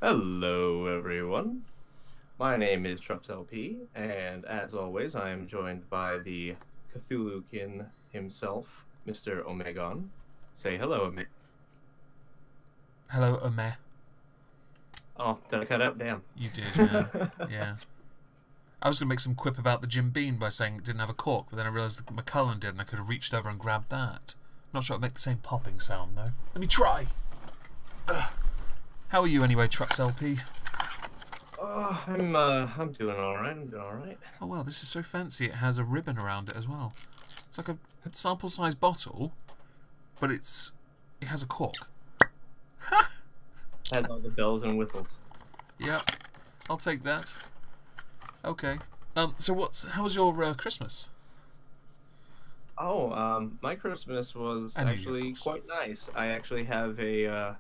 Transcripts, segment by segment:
Hello, everyone. My name is TrupsLP, and as always, I am joined by the Cthulhu-Kin himself, Mr. Omegon. Say hello, Ome. Hello, Ome. Oh, did I cut out? Damn. You did, man. Yeah. I was going to make some quip about the Jim Beam by saying it didn't have a cork, but then I realised that Macallan did, and I could have reached over and grabbed that. Not sure it'd make the same popping sound, though. Let me try! How are you anyway, TrupsLP? Oh, I'm doing alright, Oh, wow, this is so fancy. It has a ribbon around it as well. It's like a sample-sized bottle, but it has a cork. Has all the bells and whistles. Yeah, I'll take that. Okay. So how was your Christmas? Oh, my Christmas was actually quite nice. I actually have a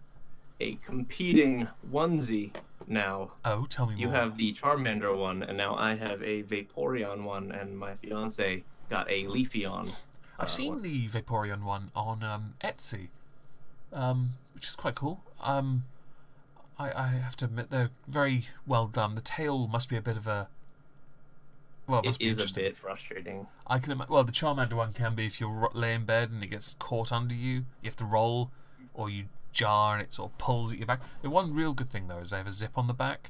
competing onesie now. Oh, tell me more. You have the Charmander one, and now I have a Vaporeon one, and my fiance got a Leafeon. I've seen the Vaporeon one on Etsy, which is quite cool. I have to admit they're very well done. The tail must be a bit of a... Well, it is a bit frustrating. I can imagine. Well, the Charmander one can be if you lay in bed and it gets caught under you. You have to roll, or you jar and it sort of pulls at your back. The one real good thing though is they have a zip on the back.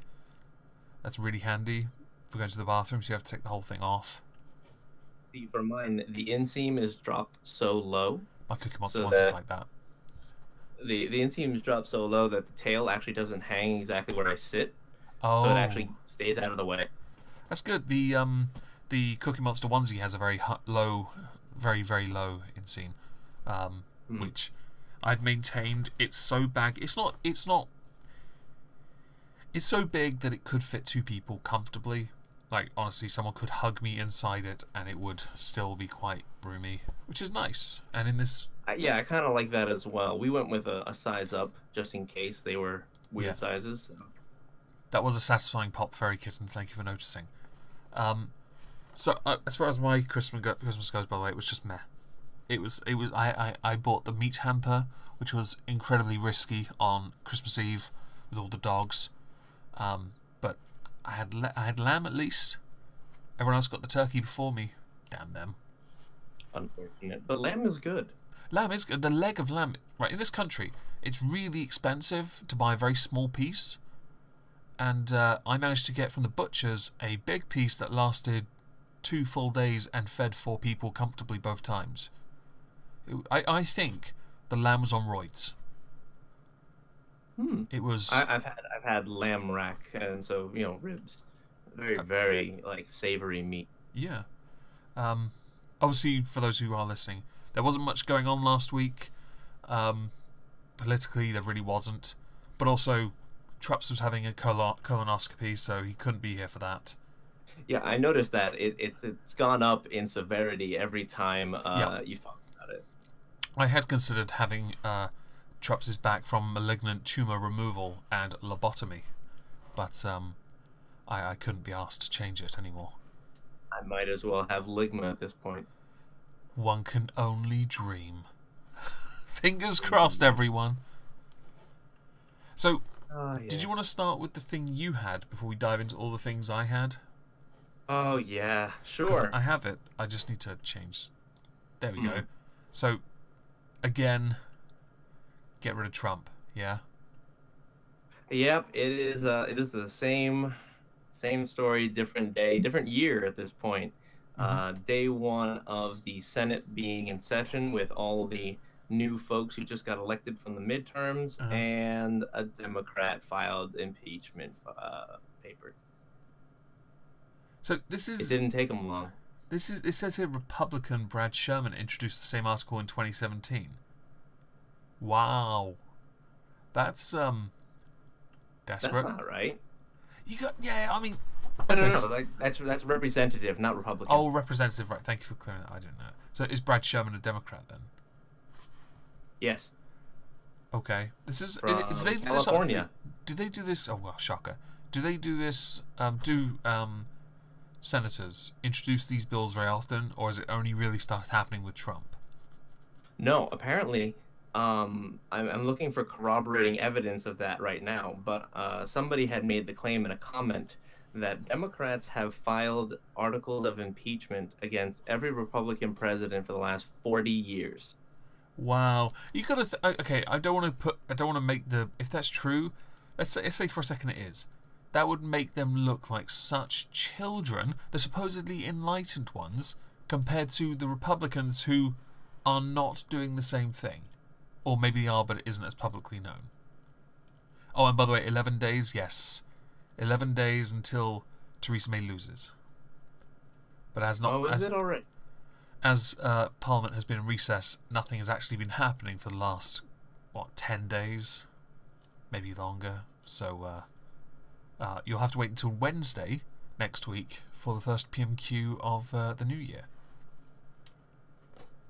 That's really handy for going to the bathroom, so you have to take the whole thing off. See, for mine, the inseam is dropped so low. My Cookie Monster one's is like that. The inseam is dropped so low that the tail actually doesn't hang exactly where I sit. Oh. So it actually stays out of the way. That's good. The Cookie Monster onesie has a very low, very low inseam, which I've maintained. It's so big. It's so big that it could fit two people comfortably. Like, honestly, someone could hug me inside it and it would still be quite roomy, which is nice. And in this... Yeah, I kind of like that as well. We went with a size up, just in case they were weird sizes. So. That was a satisfying pop, Fairy Kitten. Thank you for noticing. So, as far as my Christmas goes, by the way, it was just meh. I bought the meat hamper, which was incredibly risky on Christmas Eve with all the dogs. But I had lamb at least. Everyone else got the turkey before me. Damn them. Unfortunate, but lamb is good. Lamb is good. The leg of lamb, right, in this country, it's really expensive to buy a very small piece. And I managed to get from the butchers a big piece that lasted 2 full days and fed 4 people comfortably both times. I think the lamb was on roids. It was. I've had lamb rack, and so ribs, very like savory meat. Yeah. Obviously, for those who are listening, there wasn't much going on last week. Politically, there really wasn't. But also, Trups was having a colonoscopy, so he couldn't be here for that. Yeah, I noticed that it's gone up in severity every time you talk about it. I had considered having Trups' back from malignant tumour removal and lobotomy, but I couldn't be asked to change it anymore. I might as well have ligma at this point. One can only dream. Fingers crossed, everyone. So, yes. Did you want to start with the thing you had before we dive into all the things I had? Oh, yeah, sure. I have it. I just need to change. There we go. So, again, get rid of Trump, yeah? Yep, it is the same story, different day, different year at this point. Day one of the Senate being in session with all the new folks who just got elected from the midterms, and a Democrat filed impeachment paper. So this is... It didn't take them long. It says here Republican Brad Sherman introduced the same article in 2017. Wow. That's desperate. That's not right. I mean... No. That's representative, not Republican. Oh, representative, right. Thank you for clearing that. I didn't know. So is Brad Sherman a Democrat then? Yes. Okay. This is California. Do they do this? Oh well, shocker. Do they do this? Senators introduce these bills very often, or has it only really started happening with Trump? No, apparently I'm looking for corroborating evidence of that right now, but somebody had made the claim in a comment that Democrats have filed articles of impeachment against every Republican president for the last 40 years. Wow, you gotta. Okay, I don't want to put. I don't want to make the. If that's true, let's say for a second it is. That would make them look like such children, the supposedly enlightened ones, compared to the Republicans who are not doing the same thing. Or maybe are, but it isn't as publicly known. Oh, and by the way, 11 days, yes. 11 days until Theresa May loses. But as not... Oh, is it already? As Parliament has been in recess, nothing has actually been happening for the last, 10 days? Maybe longer. So, you'll have to wait until Wednesday next week for the first PMQ of the new year.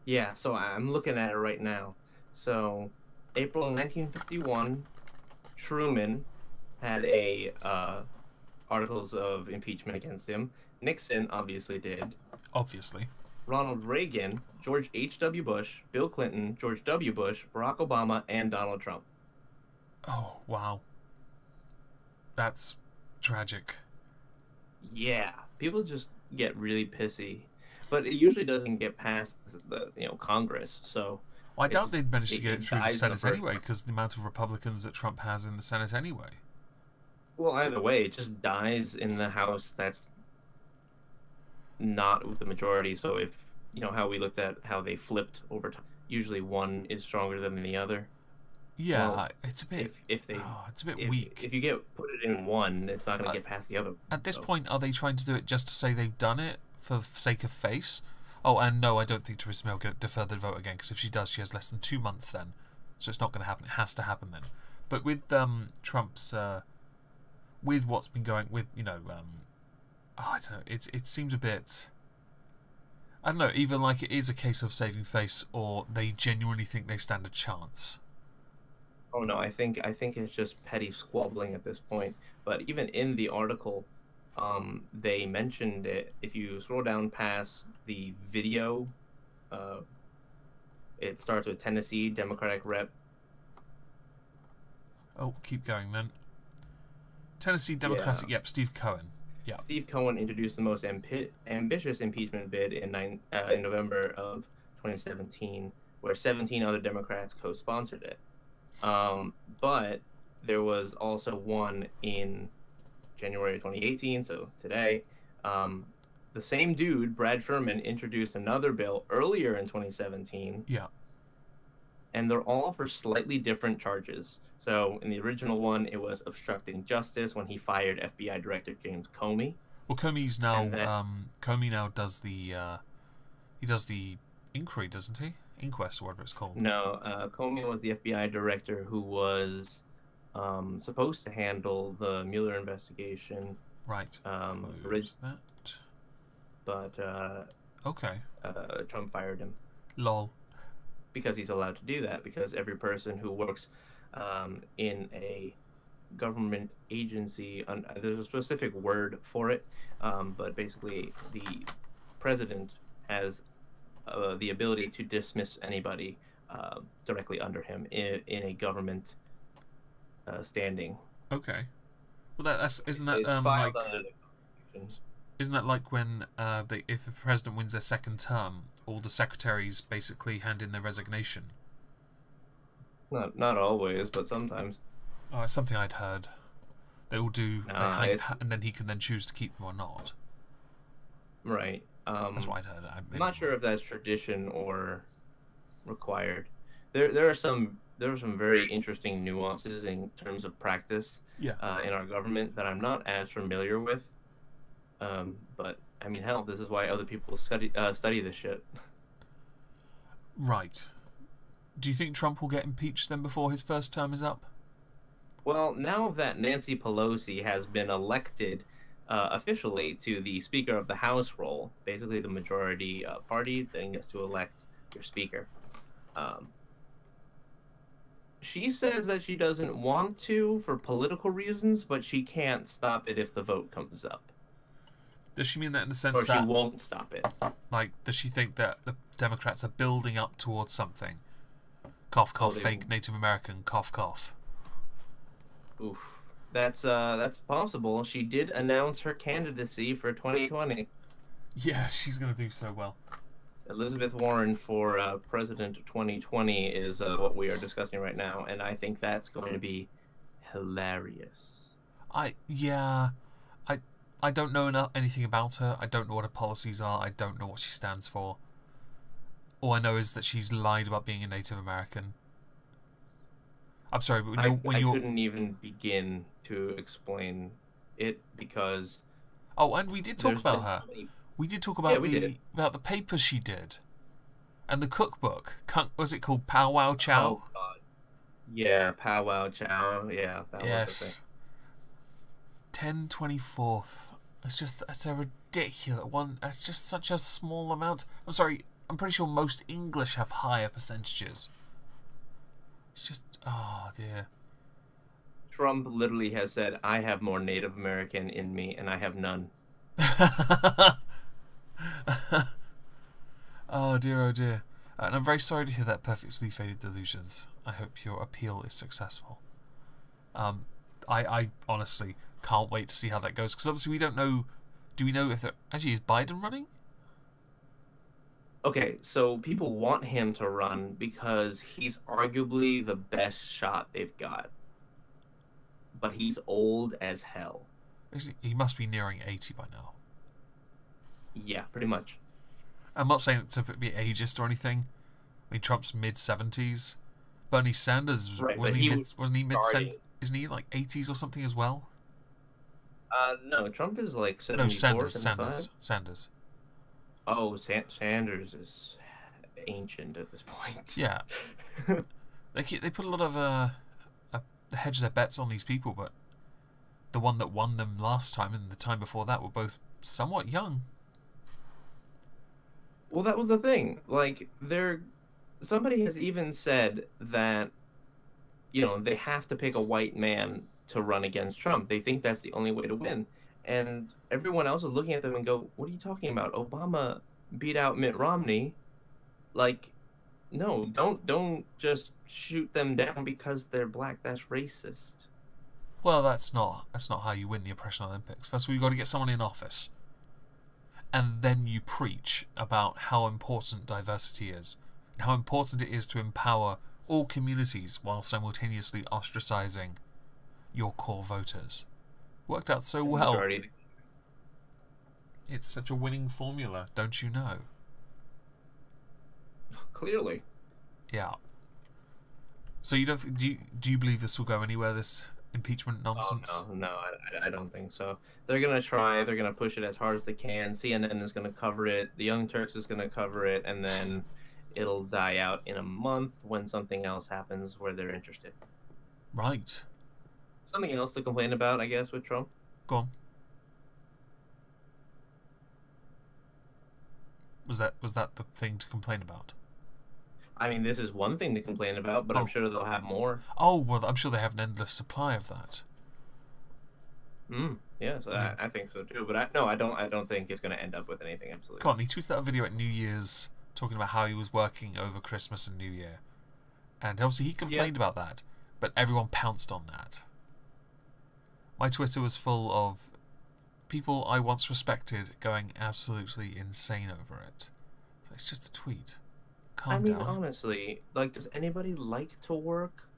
Yeah, so I'm looking at it right now. So, April 1951, Truman had a articles of impeachment against him. Nixon obviously did. Obviously. Ronald Reagan, George H.W. Bush, Bill Clinton, George W. Bush, Barack Obama, and Donald Trump. Oh, wow. That's tragic. Yeah, people just get really pissy. But it usually doesn't get past the Congress, so... Well, I doubt they'd manage to get it through the Senate anyway, because the amount of Republicans that Trump has in the Senate anyway. Well, either way, it just dies in the House that's not with the majority. So if, how we looked at how they flipped over time, usually one is stronger than the other. Yeah, well, it's a bit... it's a bit weak. If you put it in one, it's not going to get past the other. At this point, are they trying to do it just to say they've done it for the sake of face? Oh, and no, I don't think Theresa May will get defer the vote again, because if she does, she has less than 2 months then. So it's not going to happen. It has to happen then. But with Trump's... with what's been going... With, I don't know. It seems a bit... I don't know, either like it is a case of saving face, or they genuinely think they stand a chance. Oh, no, I think it's just petty squabbling at this point. But even in the article... they mentioned it. If you scroll down past the video, it starts with Tennessee Democratic Rep. Oh, keep going then. Tennessee Democratic, yep, Steve Cohen. Yeah. Steve Cohen introduced the most ambitious impeachment bid in November of 2017, where 17 other Democrats co-sponsored it. But there was also one in January 2018, so today. The same dude, Brad Sherman, introduced another bill earlier in 2017. Yeah. And they're all for slightly different charges. So in the original one, it was obstructing justice when he fired FBI Director James Comey. Well, Comey's now Comey now does the he does the inquiry, doesn't he? Inquest or whatever it's called. No, Comey was the FBI director who was supposed to handle the Mueller investigation. Right. Close that. But okay. Trump fired him. Lol. Because he's allowed to do that, because every person who works in a government agency, there's a specific word for it, but basically the president has the ability to dismiss anybody directly under him in a government standing. Okay. Well, isn't that like isn't that like when if the president wins their second term, all the secretaries basically hand in their resignation? Not always, but sometimes. Oh, it's something I'd heard. They all do, and then he can then choose to keep them or not. Right. That's what I'd heard. I'm not sure if that's tradition or required. There are some very interesting nuances in terms of practice in our government that I'm not as familiar with. But I mean, hell, this is why other people study this shit. Right. Do you think Trump will get impeached then before his first term is up? Well, now that Nancy Pelosi has been elected officially to the Speaker of the House role, basically the majority party then gets to elect your Speaker. She says that she doesn't want to for political reasons, but she can't stop it if the vote comes up. Does she mean that in the sense that... Or she won't stop it. Like, does she think that the Democrats are building up towards something? Cough, cough, Voting. fake Native American, cough, cough. Oof. That's possible. She did announce her candidacy for 2020. Yeah, she's going to do so well. Elizabeth Warren for President 2020 is what we are discussing right now, and I think that's going to be hilarious. Yeah, I don't know anything about her. I don't know what her policies are. I don't know what she stands for. All I know is that she's lied about being a Native American. I'm sorry, but I couldn't even begin to explain it because... Oh, and we did talk about her. We did talk about about the papers she did. And the cookbook. Was it called Pow Wow Chow? Oh, God. Yeah, Pow Wow Chow. Yeah, that was the thing. 10/24. It's a ridiculous one. It's just such a small amount. I'm sorry, I'm pretty sure most English have higher percentages. It's just, oh dear. Trump literally has said, I have more Native American in me, and I have none. Oh dear, oh dear. And I'm very sorry to hear that perfectly faded delusions. I hope your appeal is successful. I honestly can't wait to see how that goes, because obviously we don't know. Do we know if actually is Biden running? Okay, so people want him to run because he's arguably the best shot they've got. But he's old as hell. He must be nearing 80 by now. Yeah, pretty much. I'm not saying it to be ageist or anything. I mean, Trump's mid-70s. Bernie Sanders, right, wasn't he mid-70s? Isn't he like 80s or something as well? No, Trump is like 74, no, Sanders. Oh, Sanders is ancient at this point. Yeah. They put a lot of they hedge their bets on these people, but the one that won them last time and the time before that were both somewhat young. Well, that was the thing. Like, somebody has even said that, they have to pick a white man to run against Trump. They think that's the only way to win. And everyone else is looking at them and go, what are you talking about? Obama beat out Mitt Romney. Like, no, don't just shoot them down because they're black. That's racist. Well, that's not how you win the Oppression Olympics. First of all, you've got to get someone in office. And then you preach about how important diversity is, and how important it is to empower all communities while simultaneously ostracizing your core voters. Worked out so well. It's such a winning formula, don't you know? Clearly. Yeah. So do you believe this will go anywhere, this impeachment nonsense? Oh, no, I don't think so. They're going to try. They're going to push it as hard as they can. CNN is going to cover it. The Young Turks is going to cover it. And then it'll die out in a month when something else happens where they're interested. Right. Something else to complain about, I guess, with Trump. Go on. Was that the thing to complain about? I mean, this is one thing to complain about, but I'm sure they'll have more. Oh, well, I'm sure they have an endless supply of that. Yes, yeah. I think so too. But I don't think it's going to end up with anything absolutely. Come on, he tweeted out a video at New Year's talking about how he was working over Christmas and New Year, and obviously he complained about that, but everyone pounced on that. My Twitter was full of people I once respected going absolutely insane over it. So it's just a tweet. Calm down. Honestly, like, does anybody like to work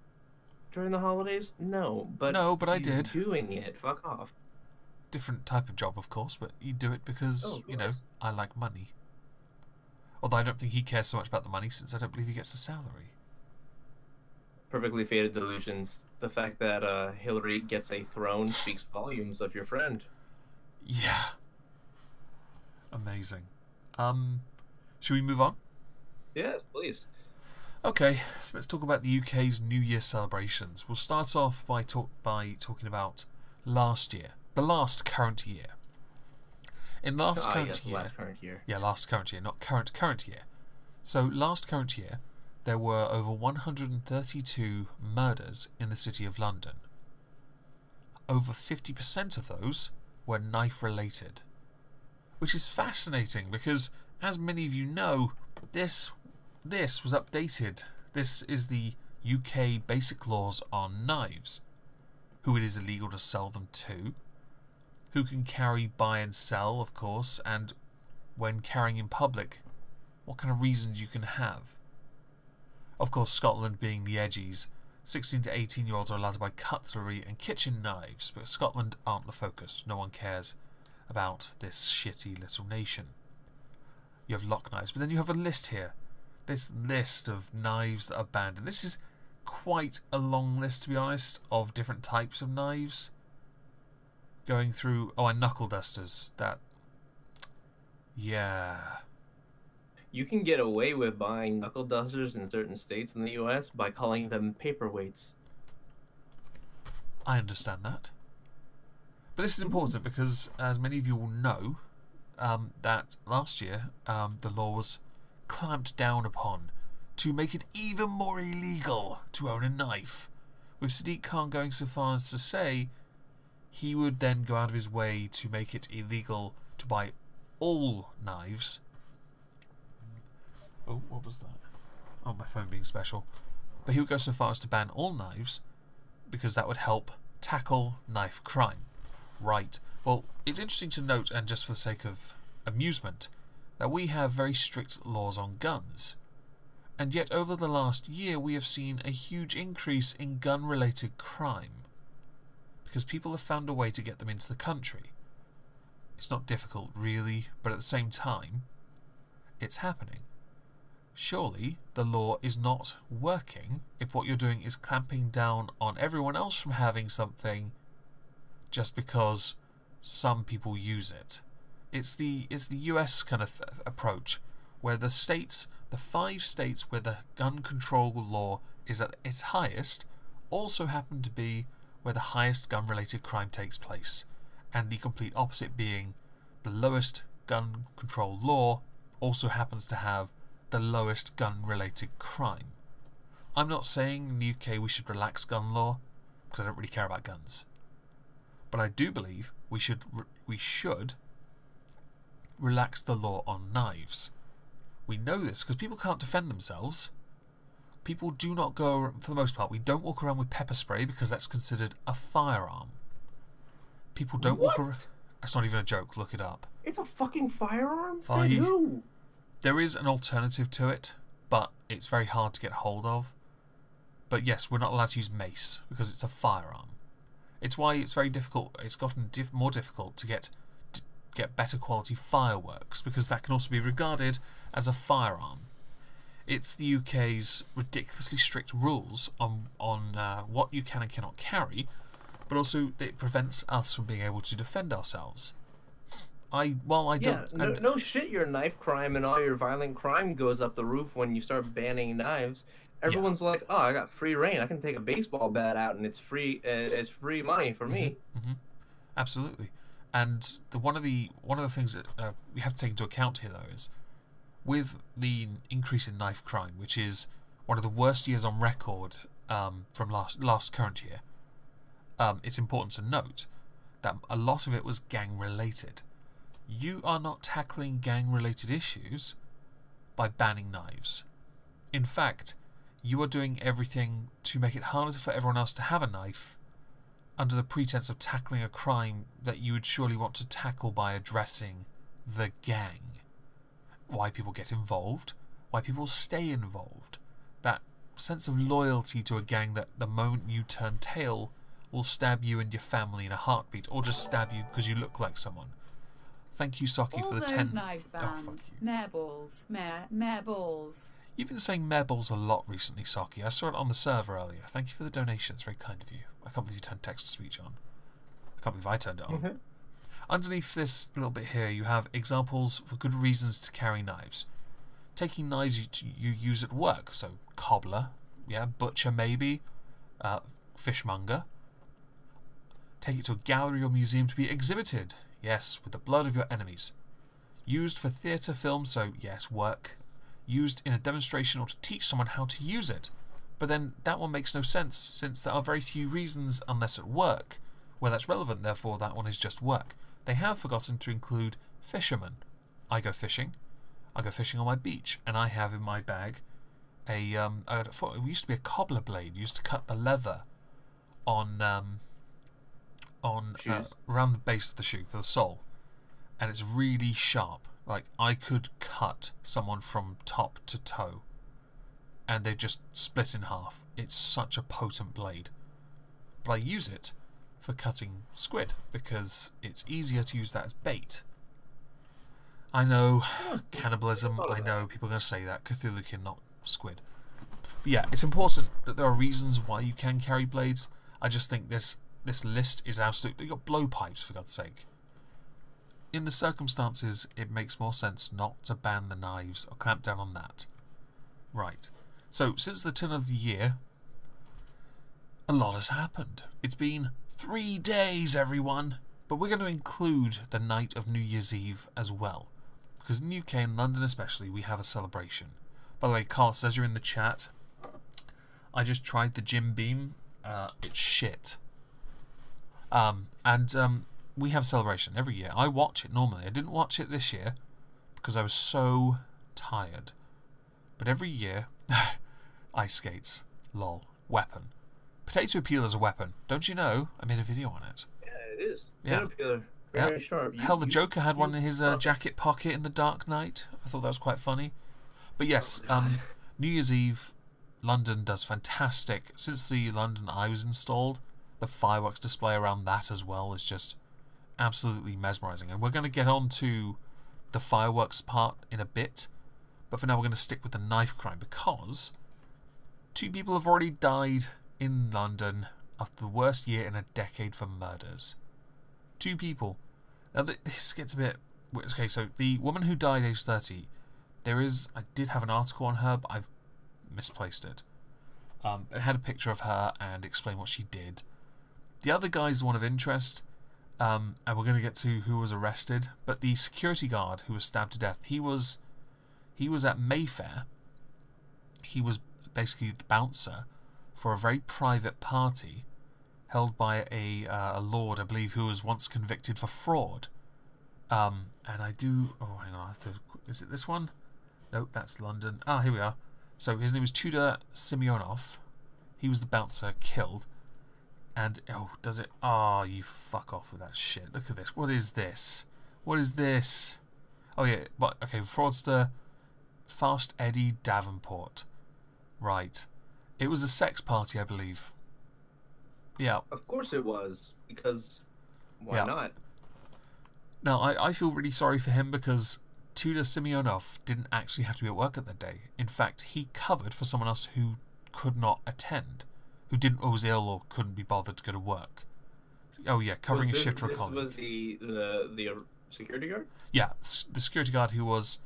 during the holidays? No, but I did. Doing it. Fuck off. Different type of job, of course, but you do it because I like money. Although I don't think he cares so much about the money, since I don't believe he gets a salary. Perfectly faded delusions. The fact that Hillary gets a throne speaks volumes of your friend. Yeah. Amazing. Should we move on? Yes, please. Okay, so let's talk about the UK's New Year celebrations. We'll start off by talking about last year, the last current year. In last current year, last current year. Yeah, last current year, not current year. So last current year, there were over 132 murders in the City of London. Over 50% of those were knife-related, which is fascinating because, as many of you know, this was updated. This is the UK basic laws on knives. Who it is illegal to sell them to, who can carry, buy and sell, of course, and when carrying in public, what kind of reasons you can have. Of course, Scotland being the edgies, 16 to 18-year-olds are allowed to buy cutlery and kitchen knives, but Scotland aren't the focus. No one cares about this shitty little nation. You have lock knives, but then you have a list here. This list of knives that are banned, and this is quite a long list, to be honest, of different types of knives. Going through... Oh, and knuckle dusters. That... Yeah... You can get away with buying knuckle dusters in certain states in the US by calling them paperweights. I understand that. But this is important because, as many of you will know, that last year the law was clamped down upon to make it even more illegal to own a knife, with Sadiq Khan going so far as to say he would then go out of his way to make it illegal to buy all knives. Oh, what was that? Oh, my phone being special. But he would go so far as to ban all knives because that would help tackle knife crime. Right. Well, it's interesting to note, and just for the sake of amusement, that we have very strict laws on guns. And yet over the last year we have seen a huge increase in gun-related crime because people have found a way to get them into the country. It's not difficult, really, but at the same time, it's happening. Surely the law is not working if what you're doing is clamping down on everyone else from having something just because some people use it. It's the US kind of approach where the states, the 5 states where the gun control law is at its highest, also happen to be where the highest gun-related crime takes place, and the complete opposite being the lowest gun control law also happens to have the lowest gun-related crime. I'm not saying in the UK we should relax gun law, because I don't really care about guns. But I do believe we should relax the law on knives. We know this because people can't defend themselves. People do not go, for the most part, we don't walk around with pepper spray because that's considered a firearm. People don't walk around... That's not even a joke, look it up. It's a fucking firearm? Say who? There is an alternative to it, but it's very hard to get hold of. But yes, we're not allowed to use mace because it's a firearm. It's why it's very difficult. It's gotten more difficult to get better quality fireworks because that can also be regarded as a firearm. It's the UK's ridiculously strict rules on what you can and cannot carry, but also it prevents us from being able to defend ourselves. No shit, your knife crime and all your violent crime goes up the roof when you start banning knives. Everyone's like, oh, I got free reign. I can take a baseball bat out and it's free money for me. Mm-hmm. Absolutely. And one of the things that we have to take into account here, though, is with the increase in knife crime, which is one of the worst years on record from last current year, it's important to note that a lot of it was gang-related. You are not tackling gang-related issues by banning knives. In fact, you are doing everything to make it harder for everyone else to have a knife under the pretense of tackling a crime that you would surely want to tackle by addressing the gang. Why people get involved, why people stay involved. That sense of loyalty to a gang that the moment you turn tail will stab you and your family in a heartbeat, or just stab you because you look like someone. Thank you, Saki, for the 10... All those knives banned. Oh, fuck you. Mare balls. Mare balls. You've been saying mare balls a lot recently, Saki. I saw it on the server earlier. Thank you for the donation. It's very kind of you. I can't believe you turned text-to-speech on. I can't believe I turned it on. Underneath this little bit here, you have examples for good reasons to carry knives. Taking knives you use at work. So, cobbler, yeah, butcher maybe, fishmonger. Take it to a gallery or museum to be exhibited. Yes, with the blood of your enemies. Used for theatre, film, so yes, work. Used in a demonstration or to teach someone how to use it. But then that one makes no sense, since there are very few reasons, unless at work, where that's relevant, therefore that one is just work. They have forgotten to include fishermen. I go fishing on my beach, and I have in my bag it used to be a cobbler blade. You used to cut the leather on around the base of the shoe for the sole, and it's really sharp. Like, I could cut someone from top to toe, and they just split in half. It's such a potent blade. But I use it for cutting squid because it's easier to use that as bait. I know, cannibalism, I know people are going to say that. Cthulhu-Kin, not squid. But yeah, it's important that there are reasons why you can carry blades. I just think this list is absolutely... You've got blowpipes, for God's sake. In the circumstances, it makes more sense not to ban the knives or clamp down on that. Right. So, since the turn of the year, a lot has happened. It's been 3 days, everyone. But we're going to include the night of New Year's Eve as well. Because in the UK and London especially, we have a celebration. By the way, Carl says you're in the chat. I just tried the Jim Beam. It's shit. We have a celebration every year. I watch it normally. I didn't watch it this year because I was so tired. But every year, ice skates, lol, weapon. Potato peeler's a weapon. Don't you know? I made a video on it. Yeah, it is. Yeah. Potato peeler. Very sharp. Hell, the Joker had one in his jacket pocket in The Dark Knight. I thought that was quite funny. But yes, New Year's Eve, London does fantastic. Since the London Eye was installed, the fireworks display around that as well is just absolutely mesmerising. And we're going to get on to the fireworks part in a bit. But for now, we're going to stick with the knife crime because 2 people have already died in London after the worst year in a decade for murders. 2 people. Now, this gets a bit... Okay, so the woman who died aged 30, I did have an article on her, but I've misplaced it. It had a picture of her and explained what she did. The other guy is one of interest, and we're going to get to who was arrested. But the security guard who was stabbed to death, he was at Mayfair. He was basically the bouncer for a very private party held by a lord, I believe, who was once convicted for fraud. And I do... Oh, hang on. I have to... Is it this one? Nope, that's London. Ah, here we are. So his name was Tudor Simeonov. He was the bouncer killed. And... Oh, does it... Oh, you fuck off with that shit. Look at this. What is this? What is this? Oh, yeah. But, okay, fraudster... Fast Eddie Davenport. Right. It was a sex party, I believe. Yeah. Of course it was, because why not? Now, I feel really sorry for him because Tudor Simeonov didn't actually have to be at work at that day. In fact, he covered for someone else who could not attend, who was ill or couldn't be bothered to go to work. Oh yeah, covering a shift for a colleague. Was the security guard? Yeah, the security guard who was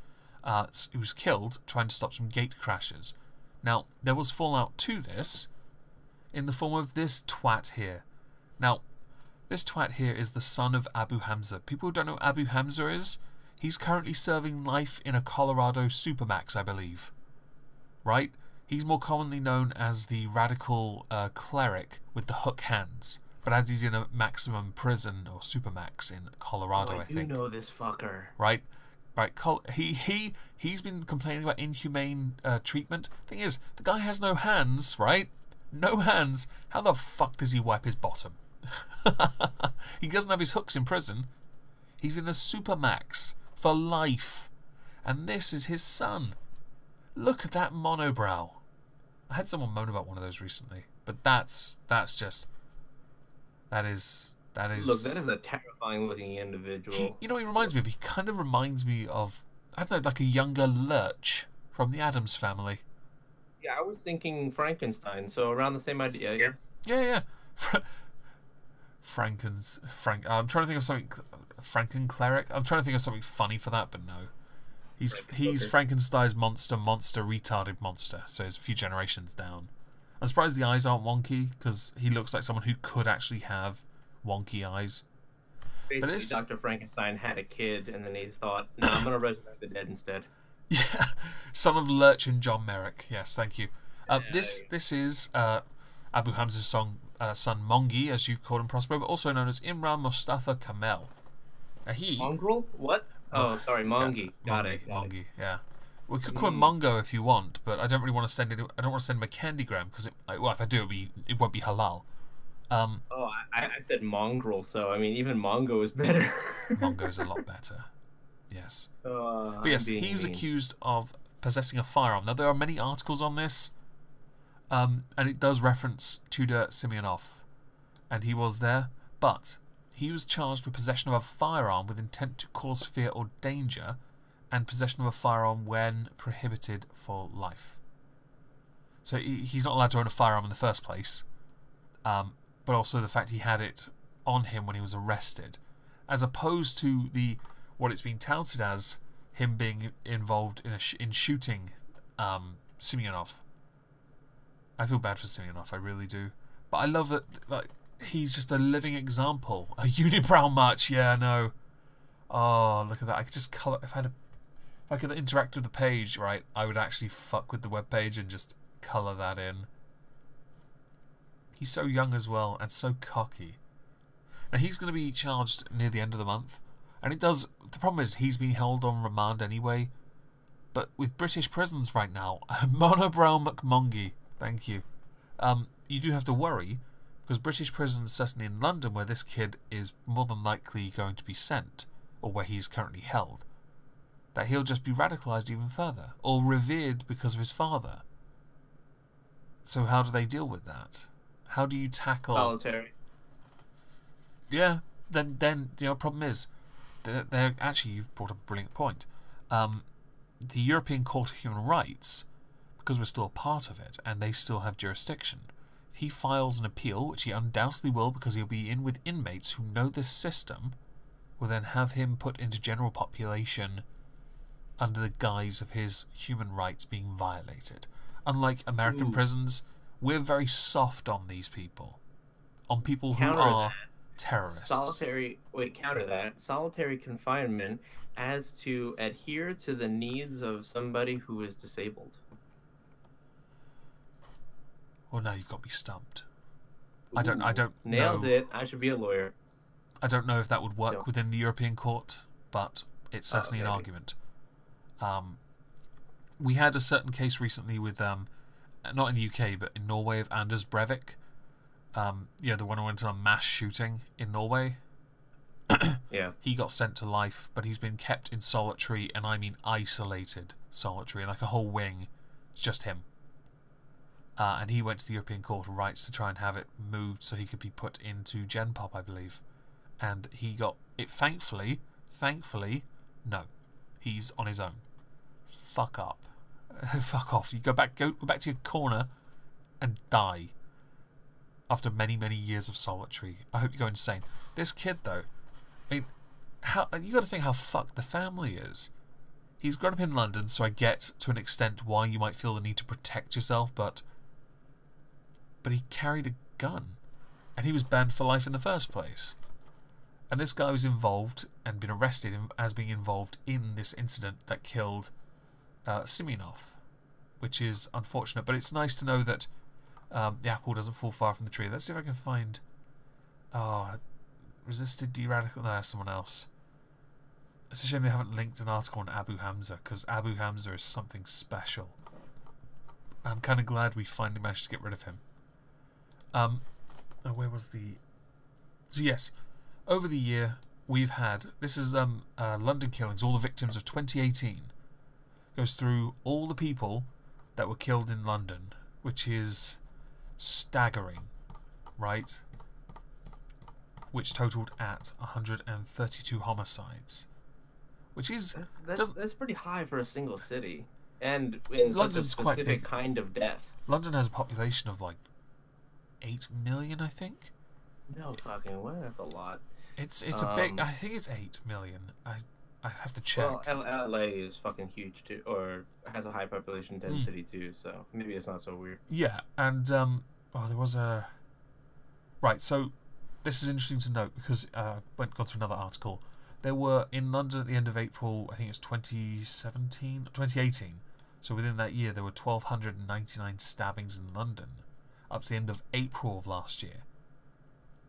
killed trying to stop some gate crashes. Now, there was fallout to this in the form of this twat here. Now, this twat here is the son of Abu Hamza. People who don't know who Abu Hamza is, he's currently serving life in a Colorado Supermax, I believe. Right? He's more commonly known as the radical cleric with the hook hands. But as he's in a maximum prison or Supermax in Colorado, I think. You know this fucker. Right? Right, he's been complaining about inhumane treatment. Thing is, the guy has no hands, right? No hands. How the fuck does he wipe his bottom? He doesn't have his hooks in prison. He's in a Supermax for life. And this is his son. Look at that monobrow. I had someone moan about one of those recently. But that's just... That is... Look, that is a terrifying looking individual. You know what he reminds me of? He kind of reminds me of, I don't know, like a younger Lurch from the Addams Family. Yeah, I was thinking Frankenstein, so around the same idea, yeah? Yeah. I'm trying to think of something... Franken-cleric? I'm trying to think of something funny for that, but no. He's Frankenstein's monster, retarded monster, so he's a few generations down. I'm surprised the eyes aren't wonky, because he looks like someone who could actually have wonky eyes. Basically, but Dr. Frankenstein had a kid, and then he thought, no, I'm going to resurrect the dead instead. Yeah, son of Lurch and John Merrick. Yes, thank you. This is Abu Hamza's son Mongi, as you've called him, Prospero, but also known as Imran Mustafa Kamel. Mongrel? What? Oh, sorry, Mongi. Yeah, Mongi, yeah. We could call him Mongo if you want, but I don't really want to send it. I don't want to send him a candygram because, well, if I do, it won't be halal. Oh, I said mongrel, so I mean even Mongo is better. Mongo's a lot better. Yes. But yes, I'm being he was mean. accused of possessing a firearm. Now there are many articles on this, and it does reference Tudor Simeonov, and he was there, but he was charged with possession of a firearm with intent to cause fear or danger, and possession of a firearm when prohibited for life. So he's not allowed to own a firearm in the first place, but also the fact he had it on him when he was arrested, as opposed to what it's been touted as him being involved in shooting Simeonov. I feel bad for Simeonov, I really do, but I love that he's just a living example. A unibrow march, yeah, I know. Oh, look at that! I could just colour if I could interact with the page, right? I would actually fuck with the web page and just colour that in. He's so young as well and so cocky. Now he's going to be charged near the end of the month, and the problem is he's been held on remand anyway. But with British prisons right now, Monobrow McMongie, thank you. You do have to worry, because British prisons, certainly in London, where this kid is more than likely going to be sent, or where he is currently held, that he'll just be radicalised even further, or revered because of his father. So how do they deal with that? How do you tackle... Solitary. Yeah, then problem is, they're actually, you've brought up a brilliant point. The European Court of Human Rights, because we're still a part of it, and they still have jurisdiction, if he files an appeal, which he undoubtedly will because he'll be in with inmates who know this system, will then have him put into general population under the guise of his human rights being violated. Unlike American prisons, we're very soft on these people. On people who are terrorists. Counter that. Solitary confinement as to adhere to the needs of somebody who is disabled. Well, now you've got me stumped. I don't Nailed know. it. I should be a lawyer. I don't know if that would work within the European Court, but it's certainly an argument. We had a certain case recently with, not in the UK, but in Norway, of Anders Breivik. The one who went on a mass shooting in Norway. Yeah. He got sent to life, but he's been kept in solitary, and I mean isolated solitary, like a whole wing. It's just him. And he went to the European Court of Rights to try and have it moved so he could be put into Gen Pop, I believe. And he got it, thankfully, no. He's on his own. Fuck up. Fuck off. You go back to your corner and die. After many, many years of solitary. I hope you go insane. This kid, though, I mean, you got to think how fucked the family is. He's grown up in London, so I get to an extent why you might feel the need to protect yourself, but he carried a gun, and he was banned for life in the first place. And this guy was involved and been arrested as being involved in this incident that killed Simeonov, which is unfortunate. But it's nice to know that the apple doesn't fall far from the tree. Let's see if I can find... resisted de-radical... No, that's someone else. It's a shame they haven't linked an article on Abu Hamza, because Abu Hamza is something special. I'm kind of glad we finally managed to get rid of him. Where was the... So yes, over the year we've had... This is London killings, all the victims of 2018. Goes through all the people that were killed in London, which is staggering, right? Which totaled at 132 homicides. Which is... That's pretty high for a single city. And in such a specific kind of death. London has a population of like 8 million, I think. No fucking way, that's a lot. It's a big... I think it's 8 million. I'd have to check. Well, LA is fucking huge too, or has a high population density too, so maybe it's not so weird. Yeah, and there was a... Right, so this is interesting to note because gone to another article. There were, in London at the end of April, I think it's 2018, so within that year there were 1,299 stabbings in London, up to the end of April of last year,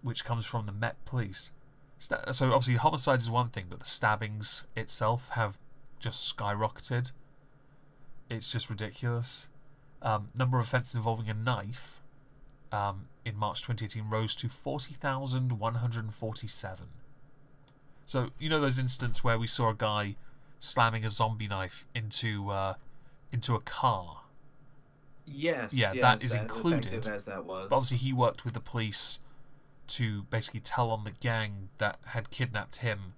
which comes from the Met Police. So obviously homicides is one thing, but the stabbings itself have just skyrocketed. It's just ridiculous. Number of offences involving a knife in March 2018 rose to 40,147. So, you know those instances where we saw a guy slamming a zombie knife into a car? Yes. Yeah, yes, that is as included. effective as that was. But obviously he worked with the police to basically tell on the gang that had kidnapped him,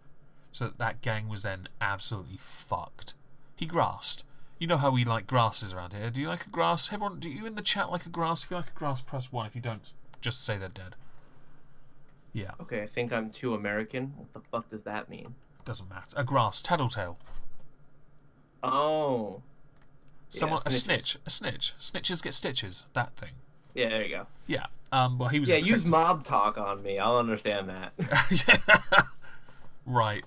so that gang was then absolutely fucked. He grassed. You know how we like grasses around here. Do you like a grass? Everyone, do you in the chat like a grass? If you like a grass, press 1. If you don't, just say they're dead. Yeah. Okay, I think I'm too American. What the fuck does that mean? Doesn't matter. A grass. Tattletale. Oh. Someone. Yeah, a snitch. A snitch. Snitches get stitches. That thing. Yeah, there you go. Yeah. Well, he was. Yeah, a use mob talk on me. I'll understand that. Right.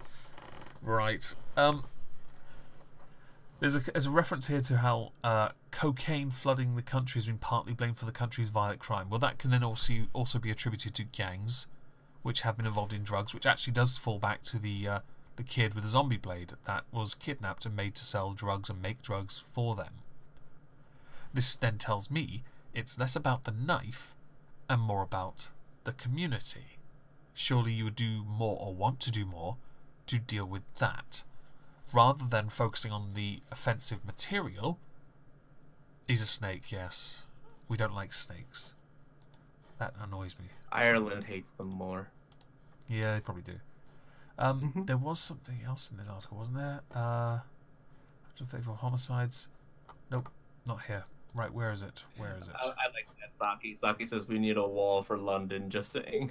There's a reference here to how cocaine flooding the country has been partly blamed for the country's violent crime. Well, that can then also be attributed to gangs, which have been involved in drugs, which actually does fall back to the kid with the zombie blade that was kidnapped and made to sell drugs and make drugs for them. This then tells me it's less about the knife and more about the community. Surely you would do more or want to do more to deal with that, rather than focusing on the offensive material. He's a snake, yes. We don't like snakes. That annoys me. Ireland hates them more. Yeah, they probably do. There was something else in this article, wasn't there? 134 homicides. Nope, not here. Right, where is it? I like that, Saki. Saki says we need a wall for London, just saying.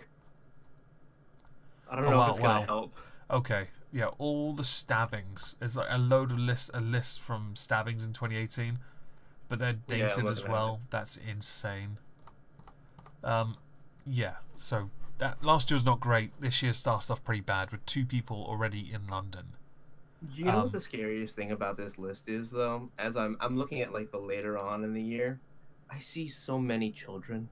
I don't know if it's going to help. Okay, yeah, all the stabbings. There's like a list from stabbings in 2018, but they're dated as well. That's insane. Yeah, so that last year was not great. This year started off pretty bad with 2 people already in London. You know what the scariest thing about this list is, though? As I'm looking at like the later on in the year, I see so many children.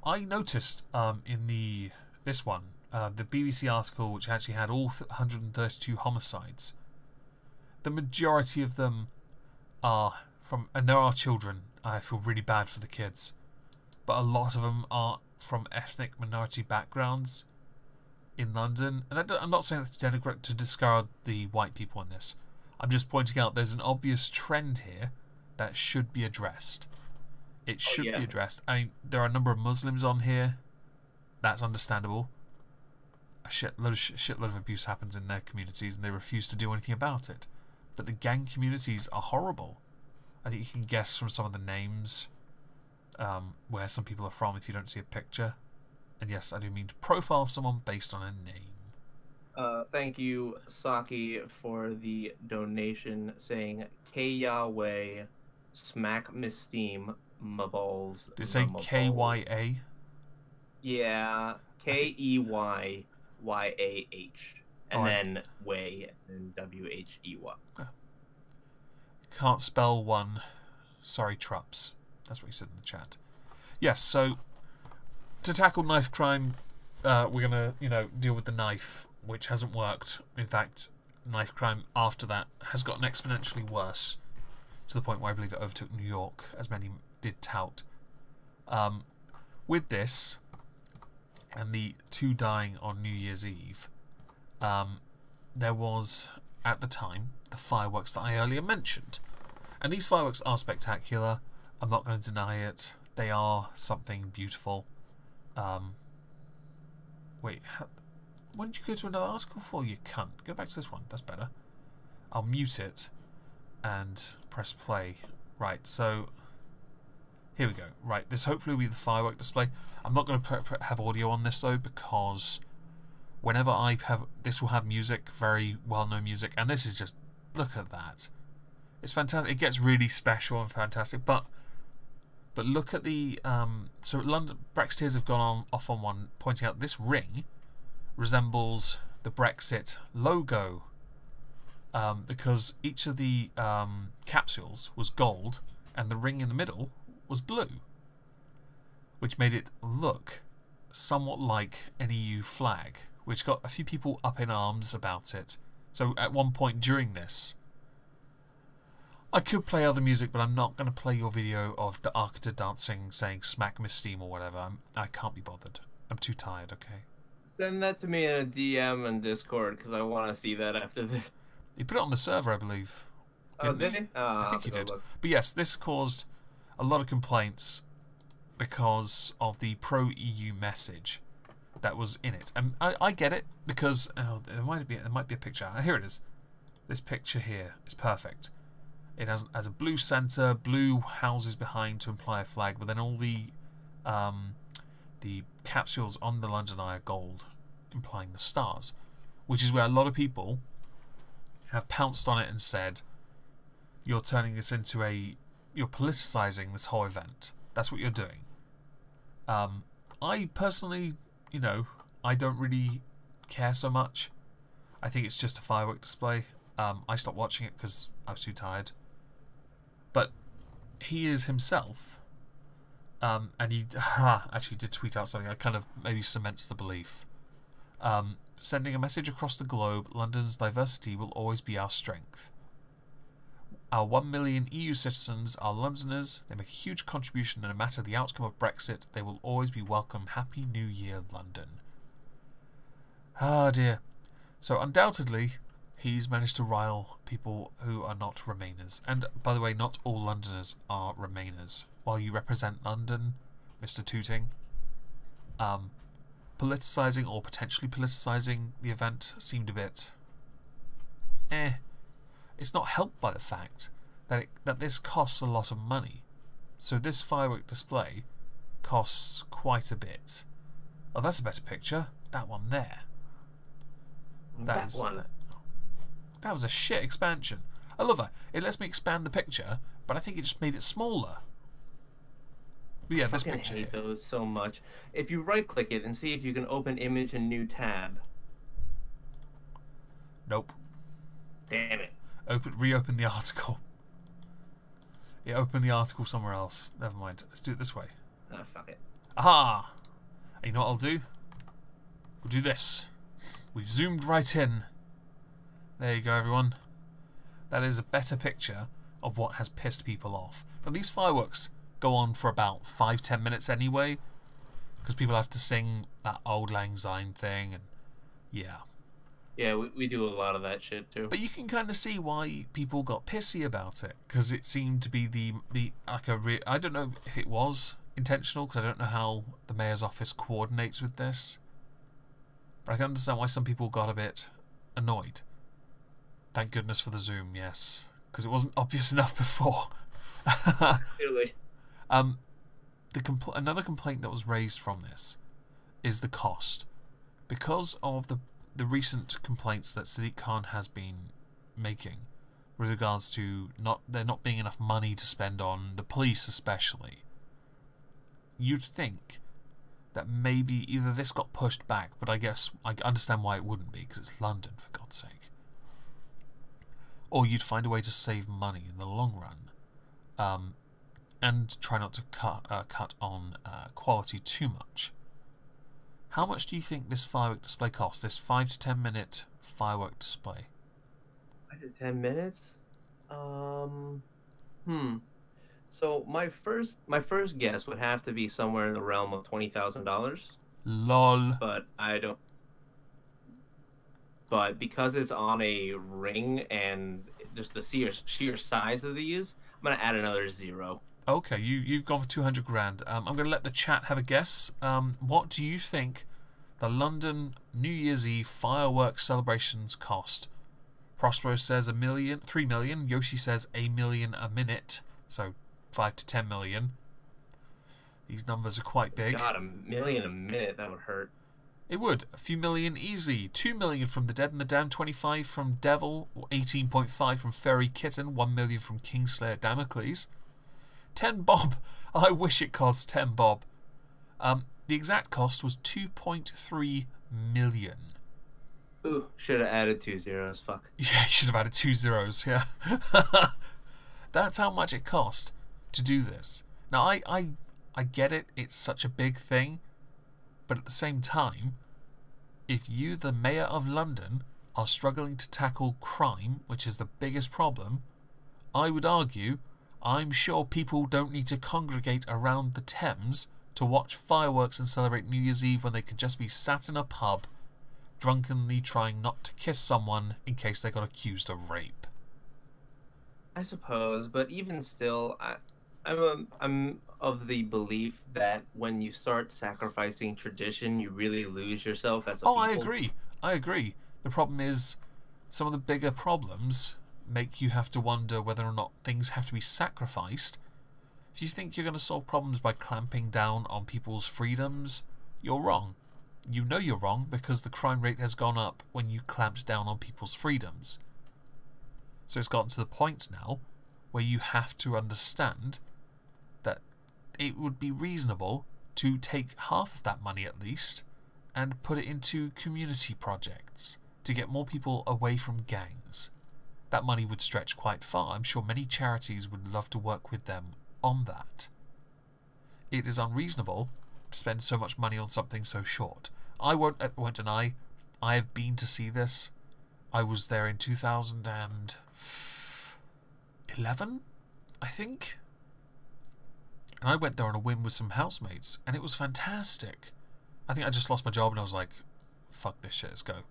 I noticed in this one, the BBC article, which actually had all 132 homicides, the majority of them are from, and there are children. I feel really bad for the kids, but a lot of them are from ethnic minority backgrounds in London. And I'm not saying that to denigrate, to discard the white people in this. I'm just pointing out there's an obvious trend here that should be addressed. It should be addressed. I mean, there are a number of Muslims on here. That's understandable. A shitload of abuse happens in their communities and they refuse to do anything about it. But the gang communities are horrible. I think you can guess from some of the names where some people are from if you don't see a picture. And yes, I do mean to profile someone based on a name. Thank you, Saki, for the donation saying K Yahweh smack me steam my balls. Did it say KYA? Yeah, KEYYAH. And then way and WHEY. Can't spell one. Sorry, Trups. That's what he said in the chat. Yes, so to tackle knife crime, we're gonna, deal with the knife, which hasn't worked. In fact, knife crime after that has gotten exponentially worse, to the point where I believe it overtook New York, as many did tout. With this, and the 2 dying on New Year's Eve, there was, at the time, the fireworks that I earlier mentioned. And these fireworks are spectacular. I'm not going to deny it. They are something beautiful. Wait, when did you go to another article for, you cunt? Go back to this one, that's better. I'll mute it and press play. Right, so here we go. Right, this hopefully will be the firework display. I'm not going to have audio on this though, because whenever I have, this will have music, very well-known music, and this is just, look at that. It's fantastic. It gets really special and fantastic, but look at the so London Brexiteers have gone off on one, pointing out this ring resembles the Brexit logo, because each of the capsules was gold and the ring in the middle was blue, which made it look somewhat like an EU flag, which got a few people up in arms about it. So at one point during this, I could play other music, but I'm not going to play your video of the Arcata dancing, saying "smack Miss Steam" or whatever. I can't be bothered. I'm too tired. Okay. Send that to me in a DM in Discord because I want to see that after this. He put it on the server, I believe. Oh, did he? I think he did. But yes, this caused a lot of complaints because of the pro-EU message that was in it. And I get it because there might be a picture. Here it is. This picture here is perfect. It has a blue center, blue houses behind to imply a flag, but then all the capsules on the London Eye are gold, implying the stars, which is where a lot of people have pounced on it and said, you're turning this into you're politicizing this whole event. That's what you're doing. I personally, I don't really care so much. I think it's just a firework display. I stopped watching it because I was too tired. But he is himself, and he actually did tweet out something that kind of maybe cements the belief. Sending a message across the globe, London's diversity will always be our strength. Our 1 million EU citizens are Londoners. They make a huge contribution, and no matter the outcome of Brexit, they will always be welcome. Happy New Year, London. Ah, dear. So undoubtedly, he's managed to rile people who are not Remainers. And, by the way, not all Londoners are Remainers. While you represent London, Mr. Tooting, politicising or potentially politicising the event seemed a bit... It's not helped by the fact that this costs a lot of money. So this firework display costs quite a bit. Oh, that's a better picture. That one there. That was a shit expansion. I love that. It lets me expand the picture, but I think it just made it smaller. But yeah, this picture. I hate those so much. If you right-click it and see if you can open image in new tab. Nope. Damn it. Reopen the article. Yeah, open the article somewhere else. Never mind. Let's do it this way. Ah, fuck it. Aha! And you know what I'll do? We'll do this. We've zoomed right in. There you go, everyone. That is a better picture of what has pissed people off. Now, these fireworks go on for about 5-10 minutes anyway, because people have to sing that Auld Lang Syne thing, and yeah. Yeah, we do a lot of that shit too. But you can kind of see why people got pissy about it, because it seemed to be I don't know if it was intentional, because I don't know how the mayor's office coordinates with this. But I can understand why some people got a bit annoyed. Thank goodness for the zoom, yes, because it wasn't obvious enough before. Clearly. Another complaint that was raised from this is the cost, because of the recent complaints that Sadiq Khan has been making with regards to there not being enough money to spend on the police, especially. You'd think that maybe either this got pushed back, but I guess I understand why it wouldn't be, because it's London, for God's sake. Or you'd find a way to save money in the long run, and try not to cut on quality too much. How much do you think this firework display costs? This 5 to 10 minute firework display. 5 to 10 minutes? So my first guess would have to be somewhere in the realm of $20,000. Lol. But I don't. But because it's on a ring and just the sheer size of these, I'm gonna add another 0. Okay, you've gone for 200 grand. I'm going to let the chat have a guess. What do you think the London New Year's Eve fireworks celebrations cost? Prospero says 3 million. Yoshi says 1 million a minute. So 5 to 10 million. These numbers are quite big. God, 1 million a minute, that would hurt. It would. A few million easy. 2 million from The Dead and the Damned, 25 from Devil, 18.5 from Fairy Kitten, 1 million from Kingslayer Damocles. 10 bob. I wish it cost 10 bob. The exact cost was 2.3 million. Ooh, should have added 2 zeros. Fuck. Yeah, you should have added 2 zeros. Yeah. That's how much it cost to do this. Now, I get it. It's such a big thing. But at the same time, if you, the Mayor of London, are struggling to tackle crime, which is the biggest problem, I would argue, I'm sure people don't need to congregate around the Thames to watch fireworks and celebrate New Year's Eve when they can just be sat in a pub, drunkenly trying not to kiss someone in case they got accused of rape. I suppose, but even still, I'm of the belief that when you start sacrificing tradition, you really lose yourself as a people. I agree. The problem is, some of the bigger problems make you have to wonder whether or not things have to be sacrificed. If you think you're going to solve problems by clamping down on people's freedoms, you're wrong. You know you're wrong because the crime rate has gone up when you clamped down on people's freedoms. So it's gotten to the point now where you have to understand that it would be reasonable to take half of that money at least and put it into community projects to get more people away from gangs. That money would stretch quite far. I'm sure many charities would love to work with them on that. It is unreasonable to spend so much money on something so short. I won't deny, I have been to see this. I was there in 2011, I think. And I went there on a whim with some housemates, and it was fantastic. I think I just lost my job, and I was like, fuck this shit, let's go.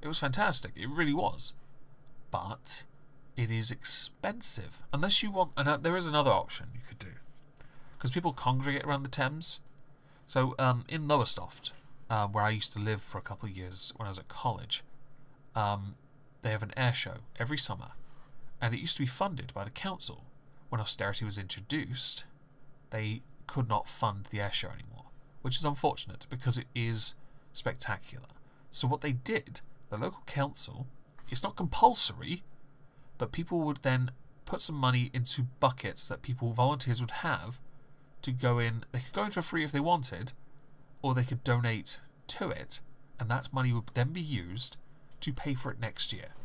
It was fantastic, it really was. But it is expensive. Unless you want... And there is another option you could do. Because people congregate around the Thames. So in Lowestoft, where I used to live for a couple of years when I was at college, they have an air show every summer. And it used to be funded by the council. When austerity was introduced, they could not fund the air show anymore. Which is unfortunate because it is spectacular. So what they did, the local council... It's not compulsory, but people would then put some money into buckets that volunteers would have to go in. They could go in for free if they wanted, or they could donate to it, and that money would then be used to pay for it next year.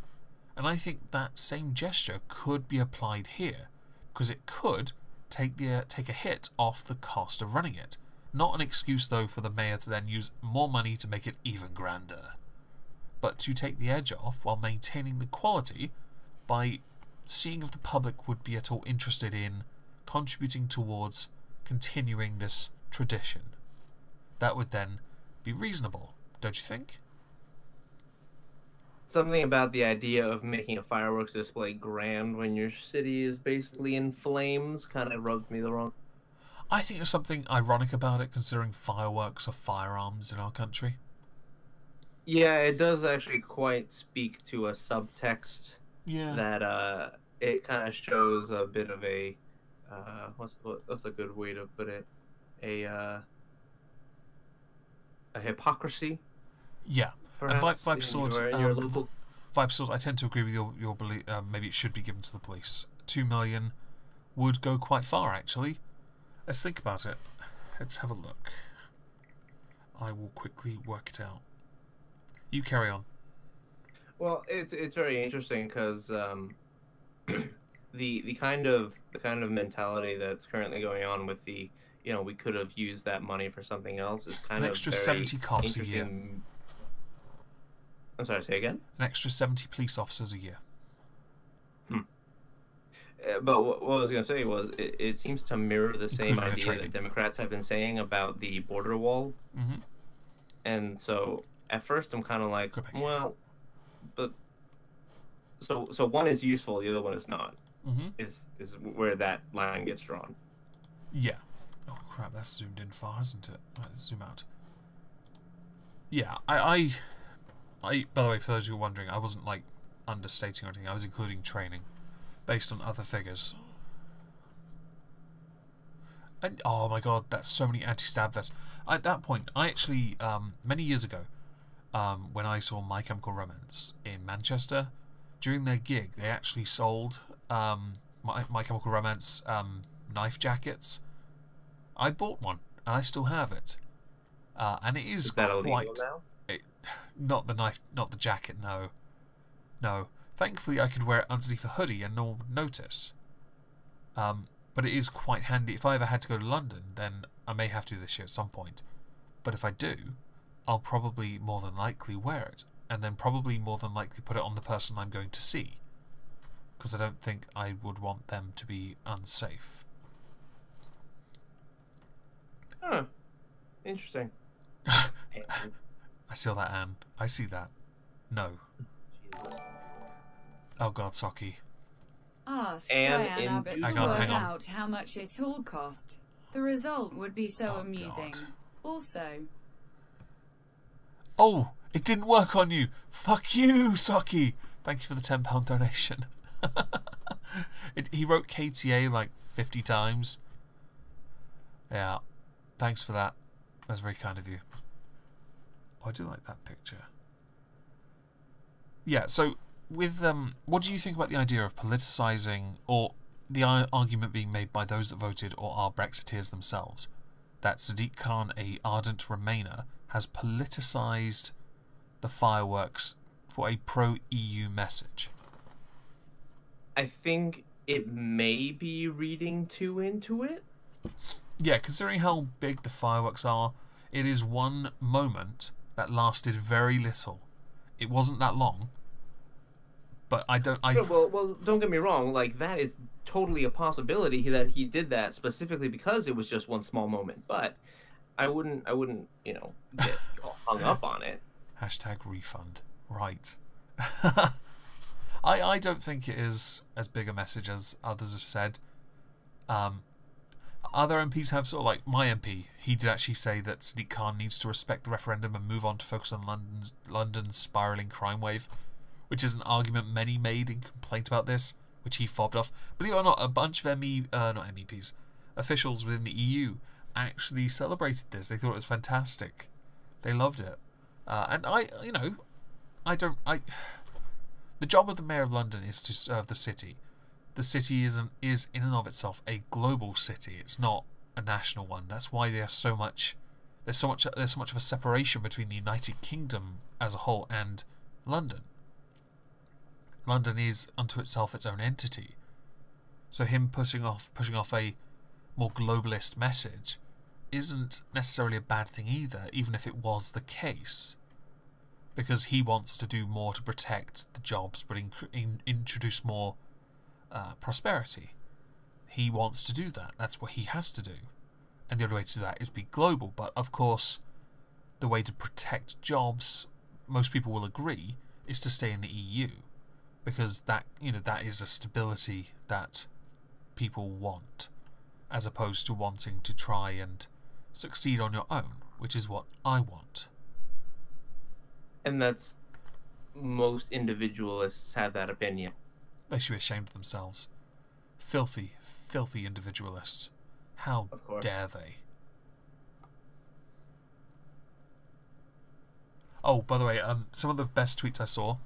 And I think that same gesture could be applied here, because it could take a hit off the cost of running it. Not an excuse, though, for the mayor to then use more money to make it even grander, but to take the edge off while maintaining the quality by seeing if the public would be at all interested in contributing towards continuing this tradition. That would then be reasonable, don't you think? Something about the idea of making a fireworks display grand when your city is basically in flames kind of rubbed me the wrong. I think there's something ironic about it, considering fireworks are firearms in our country. Yeah, it does actually quite speak to a subtext. Yeah. That it kind of shows a bit of a what's a good way to put it? A hypocrisy. Yeah. Perhaps, and your local... Vibe Sword, I tend to agree with your belief. Maybe it should be given to the police. 2 million would go quite far, actually. Let's think about it. Let's have a look. I will quickly work it out. You carry on. Well, it's very interesting because the kind of mentality that's currently going on with the we could have used that money for something else is kind an of extra very 70 cops a year. I'm sorry, say again? An extra 70 police officers a year. But what I was going to say was it seems to mirror the same idea that Democrats have been saying about the border wall. Mm-hmm. And so at first I'm kind of like, well, but so one is useful, the other one is not. Mm-hmm. Is where that line gets drawn. Yeah. Oh crap, that's zoomed in far, isn't it? Let's zoom out. Yeah, I by the way, for those who are wondering, I wasn't like understating or anything. I was including training based on other figures. And oh my god, that's so many anti-stab vests. At that point, I actually many years ago, when I saw My Chemical Romance in Manchester, during their gig, they actually sold My Chemical Romance knife jackets. I bought one, and I still have it. And it is that quite... illegal now? Not the knife, not the jacket, no. No. Thankfully, I could wear it underneath a hoodie and no one would notice. But it is quite handy. If I ever had to go to London, then I may have to this year at some point. But if I do, I'll probably more than likely wear it. And then probably more than likely put it on the person I'm going to see. because I don't think I would want them to be unsafe. Huh. Interesting. I see that, Anne. I see that. No. Jesus. Oh God, Saki. Ask And Diane in Abbott due to time- work hang on. out how much it all cost. The result would be so Oh, amusing. God. Also, Oh, it didn't work on you. Fuck you, Saki. Thank you for the £10 donation. He wrote KTA like 50 times. Yeah. Thanks for that. That's very kind of you. Oh, I do like that picture. Yeah, so with what do you think about the idea of politicising, or the argument being made by those that voted or are Brexiteers themselves, that Sadiq Khan, a ardent Remainer, has politicised the fireworks for a pro-EU message? I think it may be reading too into it. Yeah, considering how big the fireworks are, it is one moment that lasted very little. It wasn't that long, but Sure, well, don't get me wrong. Like, that is totally a possibility that he did that specifically because it was just one small moment. But I wouldn't, get all hung up on it. Hashtag refund. Right. I don't think it is as big a message as others have said. Other MPs have sort of, like my MP, he did actually say that Sadiq Khan needs to respect the referendum and move on to focus on London's spiralling crime wave, which is an argument many made in complaint about this, which he fobbed off. Believe it or not, a bunch of officials within the EU actually celebrated this. They thought it was fantastic. They loved it. And the job of the Mayor of London is to serve the city. The city is in and of itself a global city. It's not a national one. That's why there's so much of a separation between the United Kingdom as a whole and London. London is unto itself its own entity. So him pushing off a more globalist message isn't necessarily a bad thing either, even if it was the case, because he wants to do more to protect the jobs but introduce more prosperity. He wants to do that. That's what he has to do, and the only way to do that is be global. But of course, the way to protect jobs, most people will agree, is to stay in the EU, because that is a stability that people want, as opposed to wanting to try and succeed on your own, which is what I want. And that's, most individualists have that opinion. They should be ashamed of themselves. Filthy, filthy individualists. How dare they? Oh, by the way, some of the best tweets I saw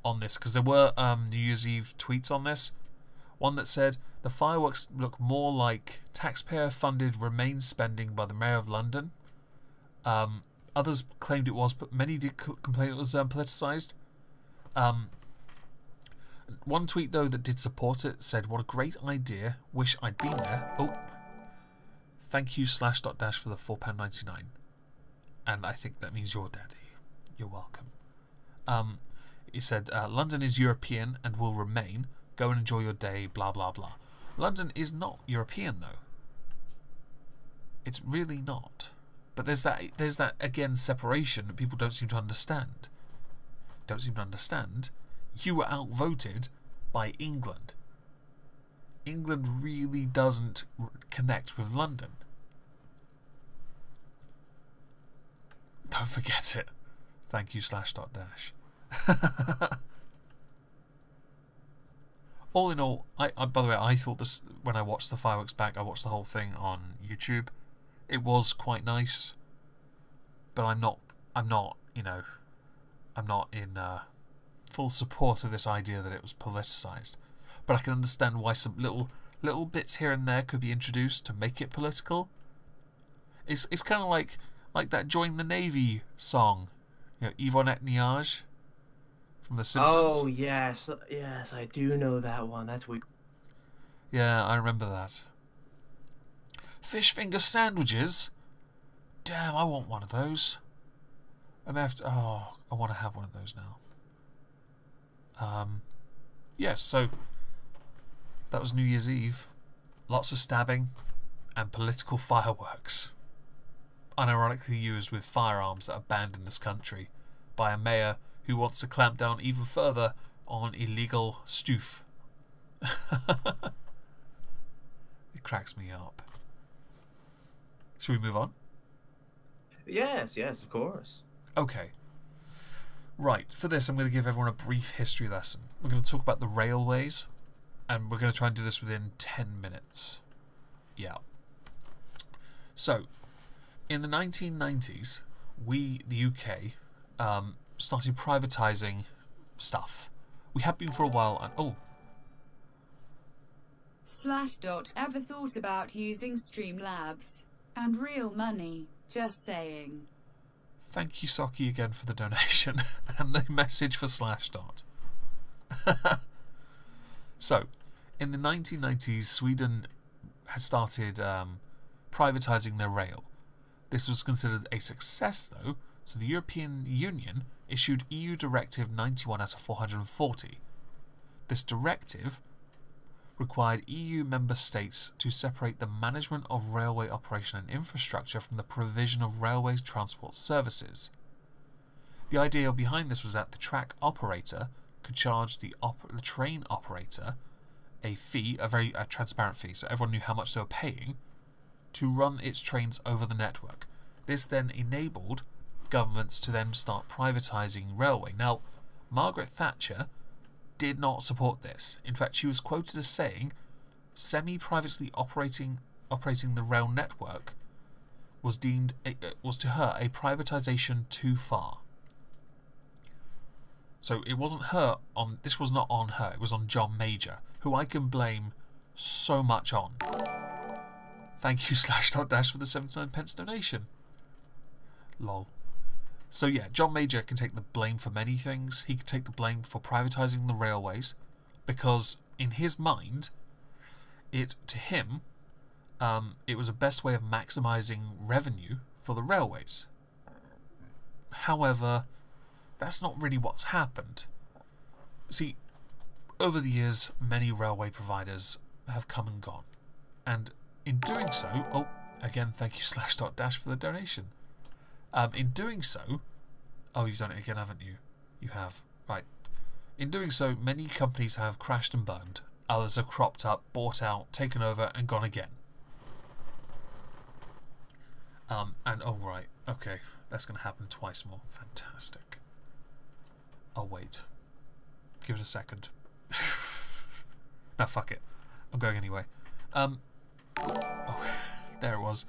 on this, because there were New Year's Eve tweets on this. One that said, the fireworks look more like taxpayer-funded Remain spending by the Mayor of London. Others claimed it was, but many did complain it was politicised. One tweet, though, that did support it said, what a great idea. Wish I'd been there. Oh. Thank you /.dash for the £4.99. And I think that means your daddy. You're welcome. He said, London is European and will remain. Go and enjoy your day, blah, blah, blah. London is not European, though. It's really not. But there's that again, separation that people don't seem to understand. You were outvoted by England. England really doesn't connect with London. Don't forget it. Thank you /.dash. All in all, I by the way, I thought this when I watched the fireworks back. I watched the whole thing on YouTube. It was quite nice, but I'm not in full support of this idea that it was politicised. But I can understand why some little bits here and there could be introduced to make it political. It's kind of like that "Join the Navy" song, Yvonne Niage from The Simpsons. Oh yes, I do know that one. That's weird. Yeah, I remember that. Fish finger sandwiches. Damn, I want one of those. I may have to. Oh, I want to have one of those now. Yes. So That was New Year's Eve. Lots of stabbing and political fireworks. Unironically used with firearms that are banned in this country by a mayor who wants to clamp down even further on illegal stoof. It cracks me up. Should we move on? Yes, of course. Okay. Right, for this I'm going to give everyone a brief history lesson. We're going to talk about the railways, and we're going to try and do this within 10 minutes. Yeah. So, in the 1990s, we, the UK, started privatising stuff. We have been for a while, and Slashdot ever thought about using Streamlabs and real money? Just saying. Thank you, Socky, again for the donation and the message for Slashdot. So, in the 1990s, Sweden had started privatising their rail. This was considered a success, though, so the European Union issued EU Directive 91 out of 440. This directive required EU member states to separate the management of railway operation and infrastructure from the provision of railway transport services. The idea behind this was that the track operator could charge the train operator a fee, a very transparent fee, so everyone knew how much they were paying to run its trains over the network. This then enabled governments to then start privatising railway. Now, Margaret Thatcher did not support this. In fact, she was quoted as saying, semi-privately operating the rail network was deemed was to her a privatisation too far. So it wasn't her on. This was not on her. It was on John Major, who I can blame so much on. Thank you, /dash for the 79p donation. Lol. So yeah, John Major can take the blame for many things. He can take the blame for privatising the railways, because in his mind, it was a best way of maximising revenue for the railways. However, that's not really what's happened. See, over the years, many railway providers have come and gone, and in doing so, again, thank you /dash for the donation. In doing so, you've done it again, haven't you? You have. Right. In doing so, many companies have crashed and burned. Others have cropped up, bought out, taken over, and gone again. Right. Okay. That's going to happen twice more. Fantastic. I'll wait. Give it a second. No, fuck it. I'm going anyway. There it was.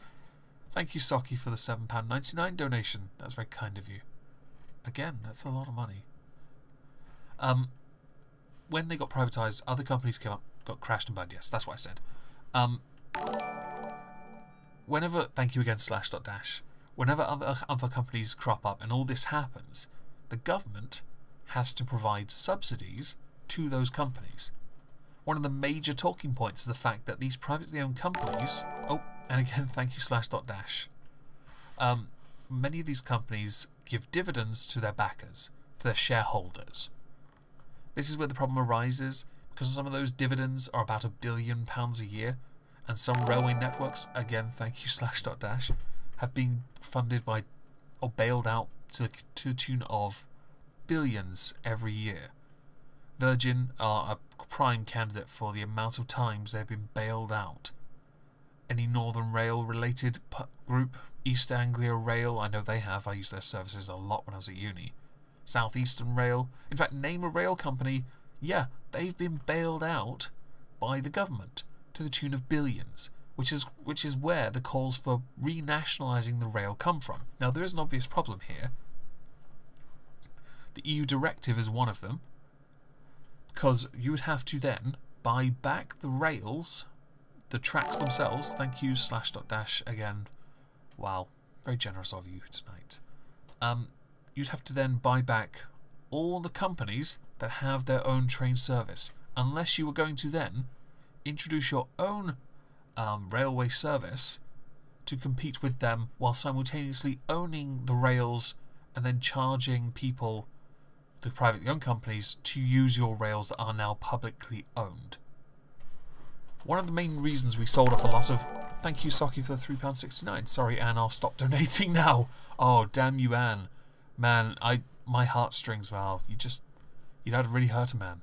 Thank you, Socky, for the £7.99 donation. That's very kind of you. Again, that's a lot of money. When they got privatised, other companies came up, got crashed and burned. Yes, that's what I said. Thank you again, /dash. Whenever other companies crop up and all this happens, the government has to provide subsidies to those companies. One of the major talking points is the fact that these privately owned companies... and again, thank you /dash. Many of these companies give dividends to their backers, to their shareholders. This is where the problem arises, because some of those dividends are about £1 billion a year, and some railway networks, again, thank you /dash, have been funded by or bailed out to the tune of billions every year. Virgin are a prime candidate for the amount of times they've been bailed out. Any Northern Rail related group, East Anglia Rail, I know they have. I used their services a lot when I was at uni. South Eastern Rail, in fact, name a rail company, yeah, they've been bailed out by the government to the tune of billions, which is where the calls for renationalising the rail come from. Now, there is an obvious problem here. The EU directive is one of them, because you would have to then buy back the rails, the tracks themselves. Thank you /dash again. Wow, very generous of you tonight. You'd have to then buy back all the companies that have their own train service, unless you were going to then introduce your own railway service to compete with them while simultaneously owning the rails and then charging people, the privately owned companies, to use your rails that are now publicly owned. one of the main reasons we sold off a lot of... Thank you, Socky, for the £3.69. Sorry, Anne, I'll stop donating now. Oh, damn you, Anne. Man, my heartstrings, Val. You'd have to really hurt a man.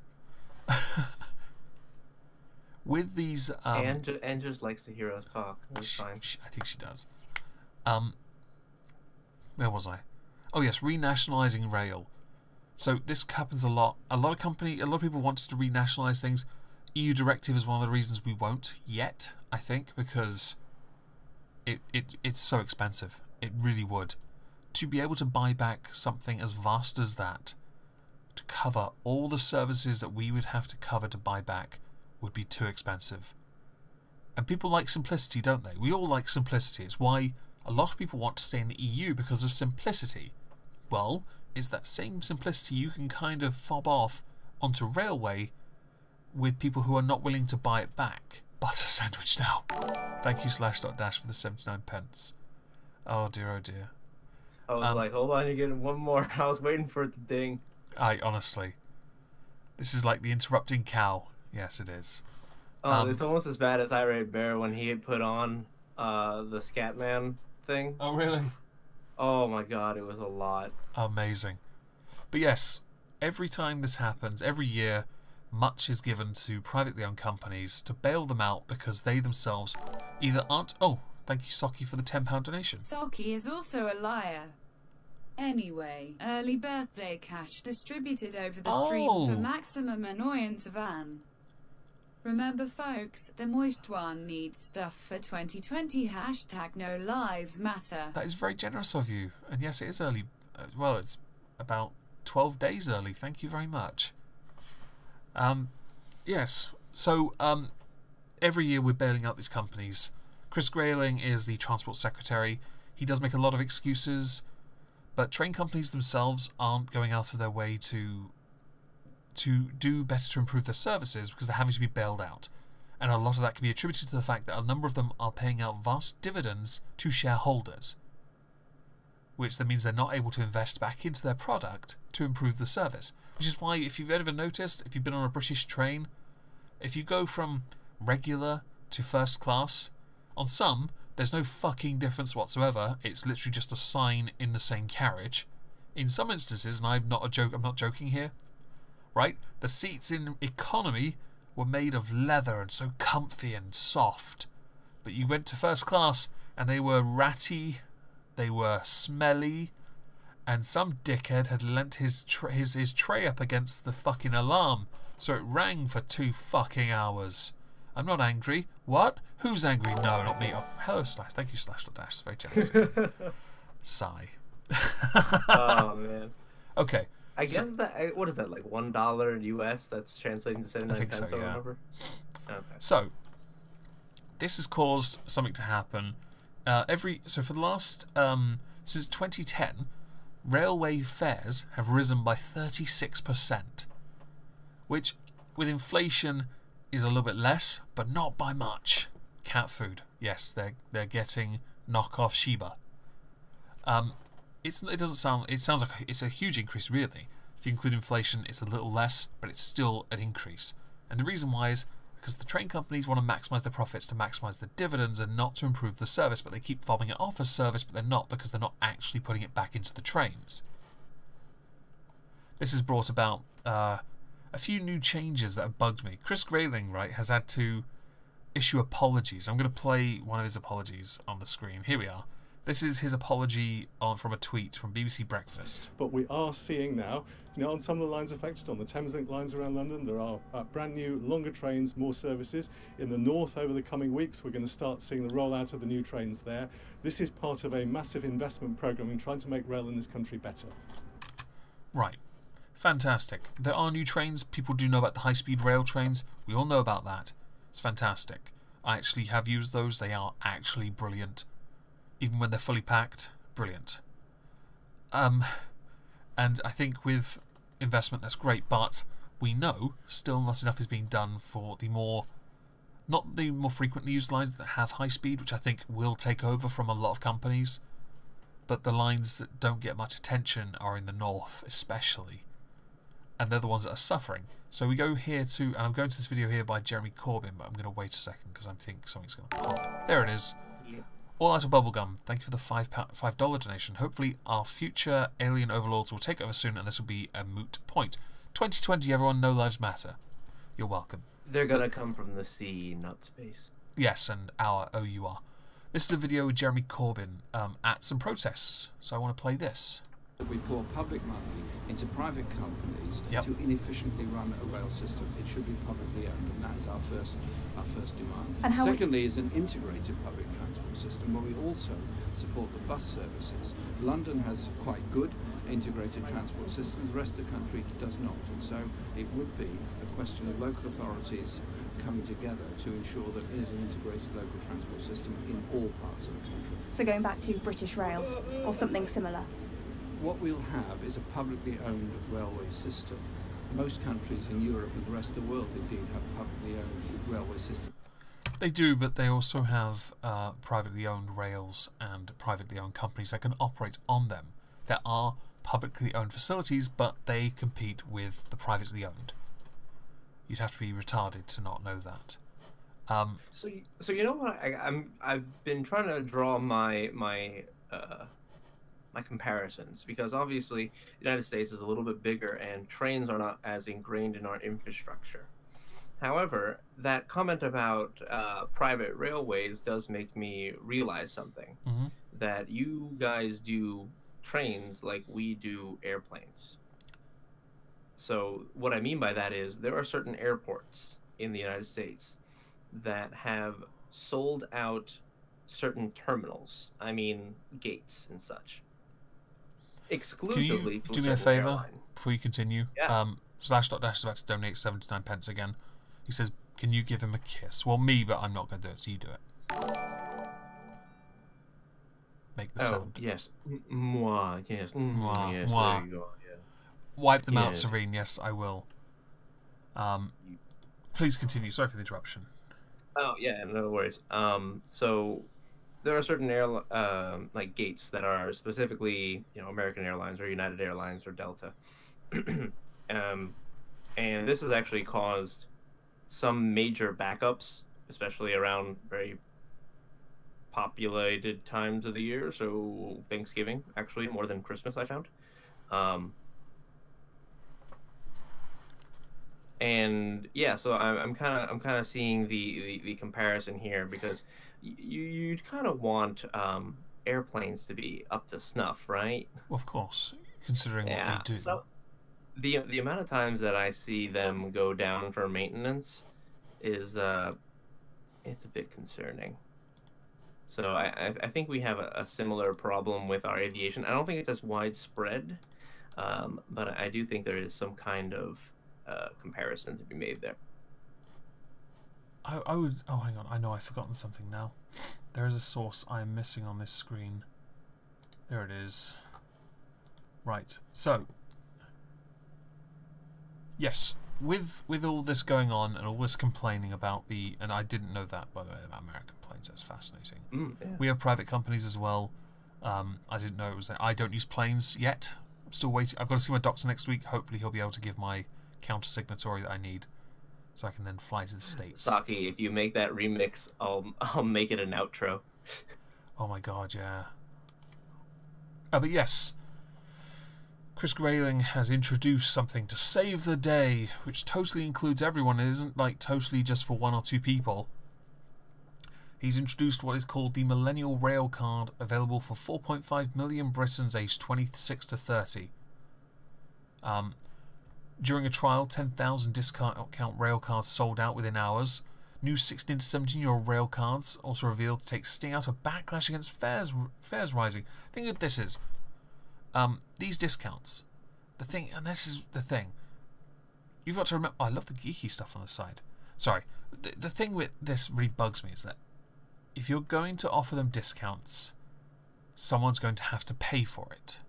With these... Anne just likes to hear us talk. It's fine. I think she does. Where was I? Oh yes, renationalising rail. So this happens a lot. A lot of people want us to renationalise things. EU directive is one of the reasons we won't yet, I think, because it's so expensive. It really would. To be able to buy back something as vast as that, to cover all the services that we would have to cover to buy back, would be too expensive. And people like simplicity, don't they? We all like simplicity. It's why a lot of people want to stay in the EU, because of simplicity. Well, it's that same simplicity you can kind of fob off onto railway with people who are not willing to buy it back. Butter sandwich now. Thank you /.dash for the 79 pence. Oh dear, oh dear. I was like, hold on, you're getting one more. I was waiting for it to ding. Honestly. This is like the interrupting cow. Yes, it is. Oh, it's almost as bad as Irate Bear when he put on the Scatman thing. Oh, really? Oh my god, it was a lot. Amazing. But yes, every time this happens, every year, much is given to privately owned companies to bail them out because they themselves either aren't... Oh, thank you, Socky, for the £10 donation. Socky is also a liar. Anyway, early birthday cash distributed over the stream for maximum annoyance of Anne. Remember, folks, the moist one needs stuff for 2020. #No lives matter. That is very generous of you. And yes, it is early. Well, it's about 12 days early. Thank you very much. Yes. So, every year we're bailing out these companies. Chris Grayling is the Transport Secretary. He does make a lot of excuses, but train companies themselves aren't going out of their way to do better to improve their services because they're having to be bailed out. And a lot of that can be attributed to the fact that a number of them are paying out vast dividends to shareholders, which then means they're not able to invest back into their product to improve the service. Which is why, if you've ever noticed, if you've been on a British train, if you go from regular to first class, on some, there's no fucking difference whatsoever. It's literally just a sign in the same carriage. In some instances, and I'm not joking here, right? The seats in economy were made of leather and so comfy and soft. But you went to first class and they were ratty, they were smelly, and some dickhead had leant his tray up against the fucking alarm, so it rang for 2 fucking hours. I'm not angry. What? Who's angry? No, not me. Oh, hello, Slash. Thank you, /.dash. It's very generous. Sigh. Oh, man. Okay. I guess that, what is that, like $1 US? That's translating to 79 pence, so, yeah. Remember? Okay. So, this has caused something to happen. So for the last, since 2010, railway fares have risen by 36%, which, with inflation, is a little bit less, but not by much. Cat food, yes, they're getting knockoff Sheba. It sounds like it's a huge increase, really. If you include inflation, it's a little less, but it's still an increase. And the reason why is because the train companies want to maximise their profits to maximise the dividends and not to improve the service, but they keep fobbing it off as service, but they're not, because they're not actually putting it back into the trains. This has brought about a few new changes that have bugged me. Chris Grayling, right, has had to issue apologies. I'm going to play one of his apologies on the screen. Here we are. This is his apology from a tweet from BBC Breakfast. But we are seeing now, on some of the lines affected, on the Thameslink lines around London, there are brand new, longer trains, more services. In the north, over the coming weeks, we're going to start seeing the rollout of the new trains there. This is part of a massive investment programme in trying to make rail in this country better. Right. Fantastic. There are new trains. People do know about the high-speed rail trains. We all know about that. It's fantastic. I actually have used those. They are actually brilliant. Even when they're fully packed, brilliant. And I think with investment, that's great, but we know still not enough is being done for the not the more frequently used lines that have high speed, which I think will take over from a lot of companies, but the lines that don't get much attention are in the north, especially. and they're the ones that are suffering. So we go here to, and I'm going to this video here by Jeremy Corbyn, but I'm going to wait a second because I think something's going to pop. There it is. Yeah. All Out of Bubblegum, thank you for the $5 donation. Hopefully our future alien overlords will take over soon and this will be a moot point. 2020, everyone, no lives matter. You're welcome. They're gonna come from the sea, not space. Yes, and our OUR. This is a video with Jeremy Corbyn at some protests, so I want to play this. We pour public money into private companies Yep. to inefficiently run a rail system. It should be publicly owned, and that is our first demand. And how Secondly is an integrated public transport system where we also support the bus services. London has quite good integrated transport systems, the rest of the country does not, and so it would be a question of local authorities coming together to ensure that there is an integrated local transport system in all parts of the country. So going back to British Rail or something similar? What we'll have is a publicly owned railway system. Most countries in Europe and the rest of the world indeed have publicly owned railway systems. They do, but they also have privately owned rails and privately owned companies that can operate on them. There are publicly owned facilities, but they compete with the privately owned. You'd have to be retarded to not know that. So you know what? I've been trying to draw my comparisons, because obviously the United States is a little bit bigger and trains are not as ingrained in our infrastructure. However, that comment about private railways does make me realize something. Mm-hmm. That you guys do trains like we do airplanes. So what I mean by that is there are certain airports in the United States that have sold out certain terminals. I mean, gates and such. Exclusively Can to you do me a certain favour airline. before you continue? Yeah. Slash.dash is about to donate 79 pence again. He says, can you give him a kiss? Well, me, but I'm not going to do it, so you do it. Make the sound. Yes. Mwah, yes. Mwah, Yes, mwah. there you go. Yeah. Wipe them out, Yes. Serene. Yes, I will. Please continue. Sorry for the interruption. Oh yeah, no worries. So there are certain like gates that are specifically, American Airlines or United Airlines or Delta, and this has actually caused some major backups, especially around very populated times of the year. So Thanksgiving, actually, more than Christmas, I found. And yeah, so I'm kind of seeing the comparison here, because you'd kind of want airplanes to be up to snuff, right? Of course, considering what they do. So the amount of times that I see them go down for maintenance is it's a bit concerning. So I think we have a similar problem with our aviation. I don't think it's as widespread, but I do think there is some kind of comparison to be made there. I would... Oh, hang on. I know I've forgotten something now. There is a source I'm missing on this screen. There it is. Right. So, yes, with all this going on and all this complaining about the... And I didn't know that, by the way, about American planes. That's fascinating. Yeah. We have private companies as well. I didn't know it was... I don't use planes yet. I'm still waiting. I've got to see my doctor next week. Hopefully he'll be able to give my counter-signatory that I need, so I can then fly to the States. Saki, if you make that remix, I'll make it an outro. Oh my god, yeah. But yes, Chris Grayling has introduced something to save the day, which totally includes everyone. It isn't like totally just for one or two people. He's introduced what is called the Millennial Rail Card, available for 4.5 million Britons aged 26 to 30. During a trial, 10,000 discount rail cards sold out within hours. New 16 to 17-year-old rail cards also revealed to take sting out of backlash against fares rising. Think of this is these discounts. The thing, and this is the thing. You've got to remember. Oh, I love the geeky stuff on the side. Sorry, the thing with this really bugs me is that if you're going to offer them discounts, someone's going to have to pay for it.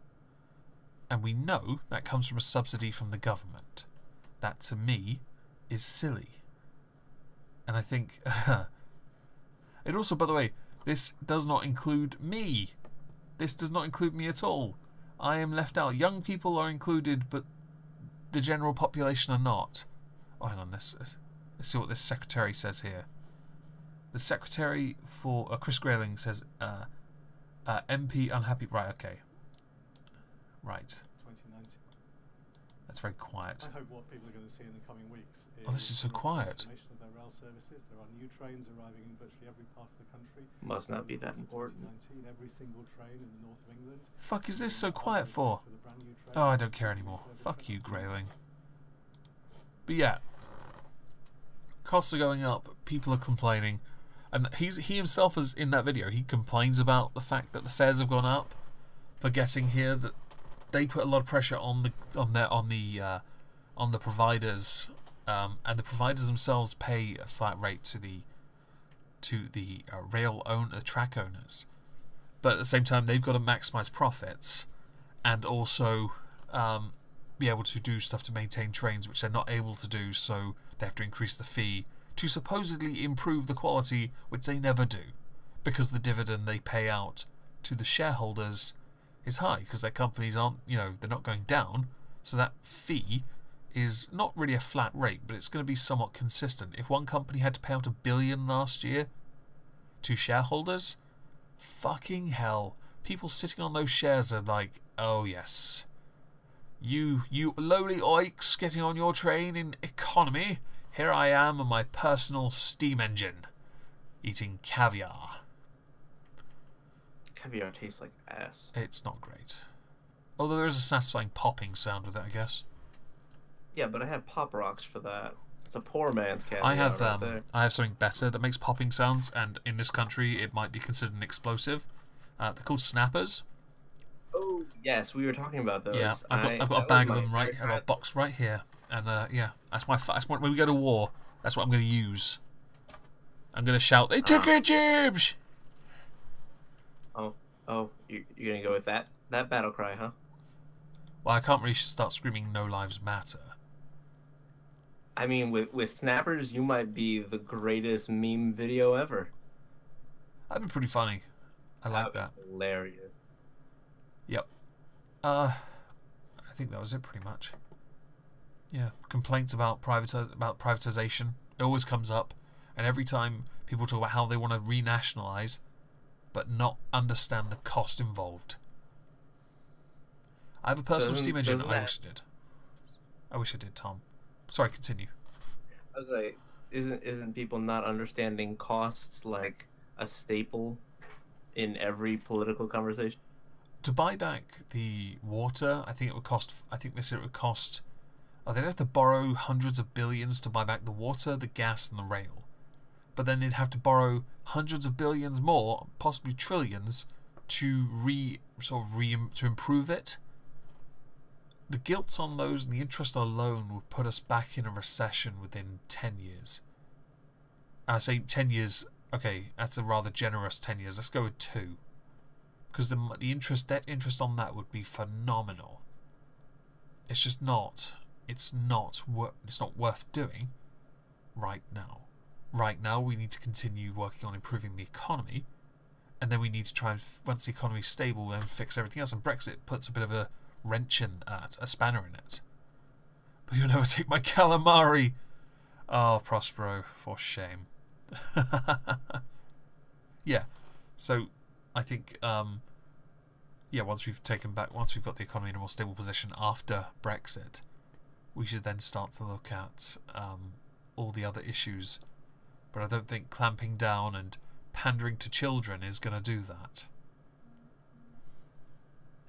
And we know that comes from a subsidy from the government. That, to me, is silly. And I think... it also, by the way, this does not include me. This does not include me at all. I am left out. Young people are included, but the general population are not. Oh, hang on, let's see what this secretary says here. The secretary for Chris Grayling says MP unhappy. Right, okay. Right. 2019. That's very quiet. I hope what people are going to see in the coming weeks is This is so quiet. transformation of their rail services. There are new trains arriving in virtually every part of the country. Must not be that important. 2019, every single train in the north of England. Fuck is this so quiet for? the brand new train. Oh, I don't care anymore. Fuck you, Grayling. But yeah, costs are going up. People are complaining, and he himself is in that video. He complains about the fact that the fares have gone up, forgetting here that they put a lot of pressure on the providers, and the providers themselves pay a flat rate to the track owners, but at the same time they've got to maximize profits and also be able to do stuff to maintain trains, which they're not able to do, so they have to increase the fee to supposedly improve the quality, which they never do, because the dividend they pay out to the shareholders is high, because their companies aren't, they're not going down, so that fee is not really a flat rate, but it's going to be somewhat consistent. If one company had to pay out $1 billion last year to shareholders, fucking hell, people sitting on those shares are like, oh yes, you lowly oiks getting on your train in economy, here I am on my personal steam engine, eating caviar. Caviar tastes like ass. It's not great. Although there is a satisfying popping sound with it, I guess. Yeah, but I have Pop Rocks for that. It's a poor man's caviar. I have right there. I have something better that makes popping sounds, and in this country it might be considered an explosive. They're called snappers. Oh yes, we were talking about those. Yeah, I've got a bag of them right. I've got a box right here, and yeah, that's when we go to war. That's what I'm going to use. I'm going to shout, "They took our jobs!" Oh, you're going to go with that battle cry, huh? Well, I can't really start screaming "No lives matter." I mean, with snappers, you might be the greatest meme video ever. That'd be pretty funny. I like that. Hilarious. Yep. I think that was it pretty much. Yeah, complaints about privatization. It always comes up, and every time people talk about how they want to renationalize, but not understand the cost involved. I have a personal steam engine. I wish I did, Tom. Sorry, continue. I was like, isn't people not understanding costs like a staple in every political conversation? To buy back the water, I think it would cost. Oh, they'd have to borrow hundreds of billions to buy back the water, the gas, and the rail. But then they'd have to borrow hundreds of billions more, possibly trillions, to improve it. The guilt on those and the interest alone would put us back in a recession within 10 years. I say 10 years, okay, that's a rather generous 10 years. Let's go with 2. Because the debt interest on that would be phenomenal. It's just not. It's not worth doing right now. Right now, we need to continue working on improving the economy, and then we need to try and, once the economy is stable, then fix everything else. And Brexit puts a bit of a wrench in that, a spanner in it. But you'll never take my calamari. Oh, Prospero, for shame. Yeah. So, I think, once we've got the economy in a more stable position after Brexit, we should then start to look at all the other issues. But I don't think clamping down and pandering to children is going to do that.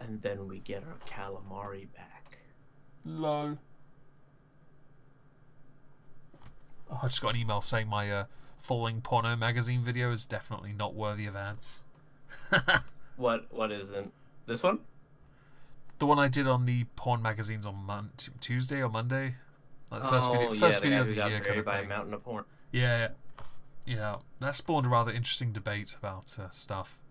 And then we get our calamari back. Lol. Oh, I just got an email saying my falling porno magazine video is definitely not worthy of ads. What isn't? This one? The one I did on the porn magazines on Tuesday or Monday. Like the first video of the year kind of by thing. a mountain of porn. Yeah. That spawned a rather interesting debate about stuff.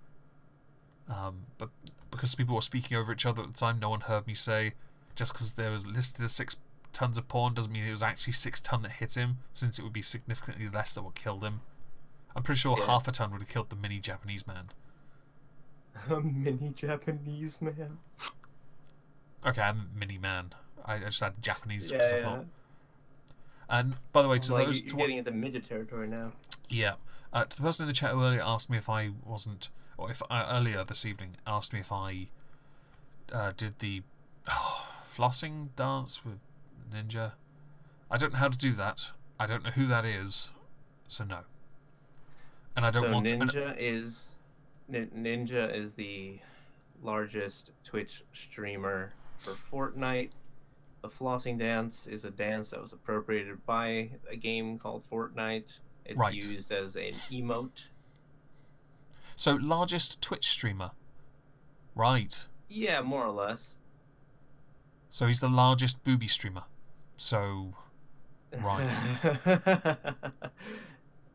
But because people were speaking over each other at the time, no one heard me say, just because there was listed as 6 tons of porn doesn't mean it was actually 6 ton that hit him, since it would be significantly less that would kill him. I'm pretty sure half a ton would have killed the mini Japanese man. A mini Japanese man? Okay, I'm mini man. I just had Japanese Yeah, because I yeah. thought. And by the way, to Like, those you're getting into midget territory now. yeah, to the person in the chat who earlier asked me if I wasn't, or if earlier this evening asked me if I did the flossing dance with Ninja. I don't know how to do that. I don't know who that is, so no. And I don't So want Ninja is the largest Twitch streamer for Fortnite. The flossing dance is a dance that was appropriated by a game called Fortnite. It's Right. used as an emote. So largest Twitch streamer, right? Yeah, more or less. So he's the largest booby streamer. So, right.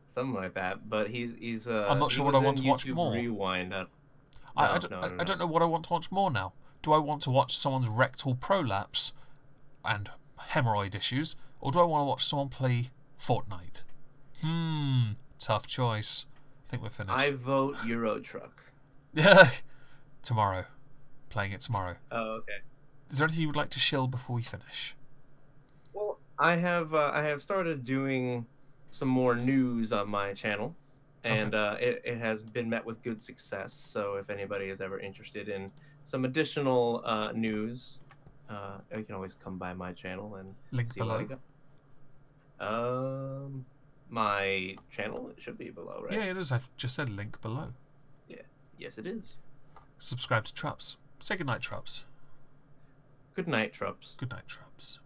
Something like that. But he's I'm not he sure what was I want in to watch YouTube more. Rewind. I don't know what I want to watch more now. Do I want to watch someone's rectal prolapse and hemorrhoid issues, or do I want to watch someone play Fortnite? Tough choice. I think we're finished. I vote Euro Truck. Yeah. Tomorrow. Playing it tomorrow. Oh, okay. Is there anything you would like to shill before we finish? Well, I have started doing some more news on my channel, and it has been met with good success. So if anybody is ever interested in some additional news, you can always come by my channel and Link see what I below. got. My channel, it should be below, right? Yeah, it is. I've just said link below. Yeah. Yes, it is. Subscribe to Trups. Say goodnight, Trups. Good night, Trups. Good night, Trups.